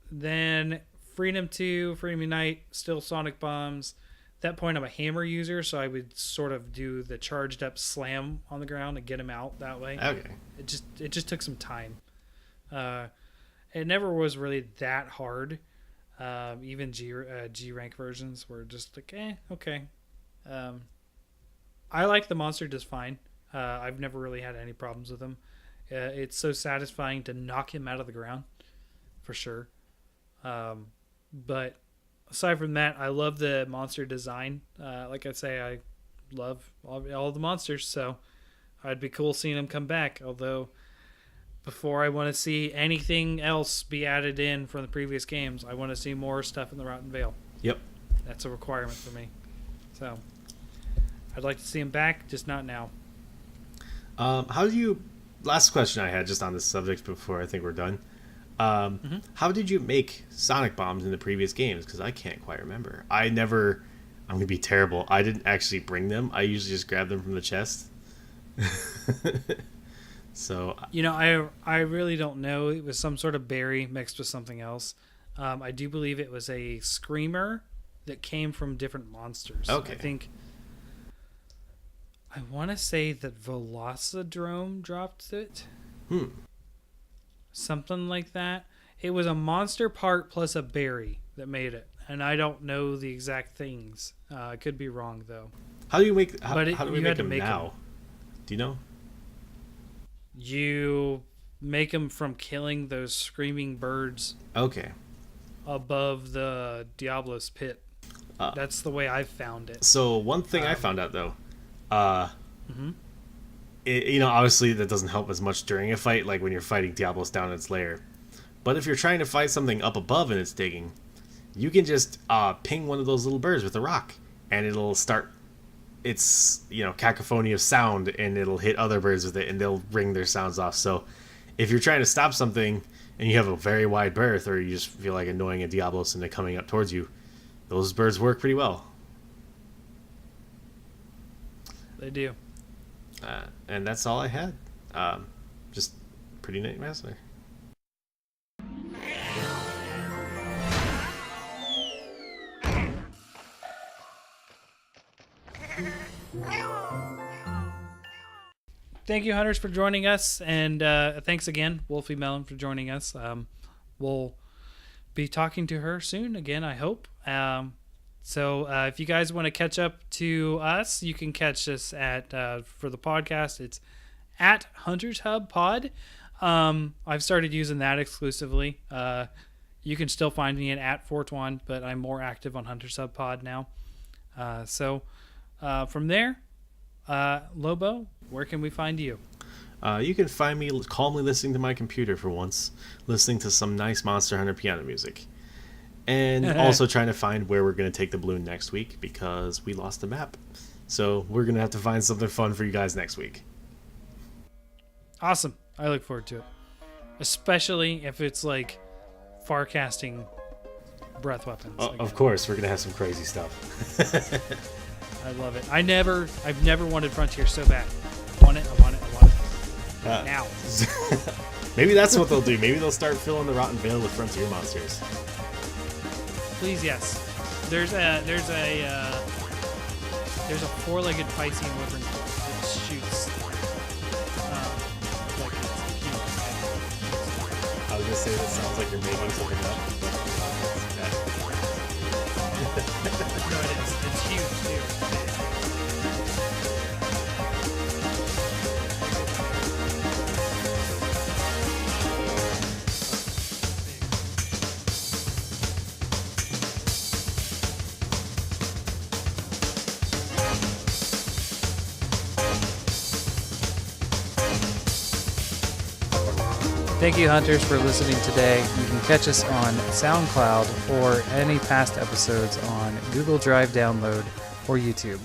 Then Freedom 2, Freedom Unite, still sonic bombs. At that point, I'm a hammer user, so I would sort of do the charged up slam on the ground and get him out that way. Okay. It just took some time. It never was really that hard. Even G rank versions were just like, okay. I like the monster just fine. I've never really had any problems with him. It's so satisfying to knock him out of the ground, for sure. But aside from that, I love the monster design. Like I say, I love all the monsters, so I'd be cool seeing them come back. Although, before I want to see anything else be added in from the previous games, I want to see more stuff in the Rotten Vale. Yep. That's a requirement for me. So I'd like to see him back, just not now. Last question I had just on this subject before I think we're done. How did you make sonic bombs in the previous games? Because I can't quite remember. I'm going to be terrible. I didn't actually bring them. I usually just grab them from the chest. So, I really don't know. It was some sort of berry mixed with something else. I do believe it was a screamer that came from different monsters. Okay. I want to say that Velocidrome dropped it. Something like that. It was a monster part plus a berry that made it. And I don't know the exact things. I could be wrong, though. How do we make them now? Them. Do you know? You make them from killing those screaming birds. Okay. Above the Diablo's pit. That's the way I've found it. So one thing I found out, though. Obviously that doesn't help as much during a fight, like when you're fighting Diablos down in its lair. But if you're trying to fight something up above and it's digging, you can just ping one of those little birds with a rock, and it'll start its cacophony of sound, and it'll hit other birds with it, and they'll ring their sounds off. So if you're trying to stop something and you have a very wide berth, or you just feel like annoying a Diablos and they're coming up towards you, those birds work pretty well. They do. And that's all I had. Just pretty neat master. Thank you, hunters, for joining us, and thanks again, WolfyMelon, for joining us. We'll be talking to her soon again, I hope. So if you guys want to catch up to us, you can catch us at for the podcast. It's at Hunters Hub Pod. I've started using that exclusively. You can still find me at Fortuan, but I'm more active on Hunters Hub Pod now. So from there, Lobo, where can we find you? You can find me calmly listening to my computer for once, listening to some nice Monster Hunter piano music. And also trying to find where we're going to take the balloon next week, because we lost the map. So we're going to have to find something fun for you guys next week. Awesome. I look forward to it. Especially if it's like far casting breath weapons. Of course, we're going to have some crazy stuff. I love it. I've never wanted Frontier so bad. I want it. Now. Maybe that's what they'll do. Maybe they'll start filling the Rotten Vale with Frontier monsters. Please, yes. There's a four-legged Piscean wyvern that shoots like it's huge. I was gonna say that sounds like you're making something up, but No, it is. It's huge too. Thank you, hunters, for listening today. You can catch us on SoundCloud or any past episodes on Google Drive Download or YouTube.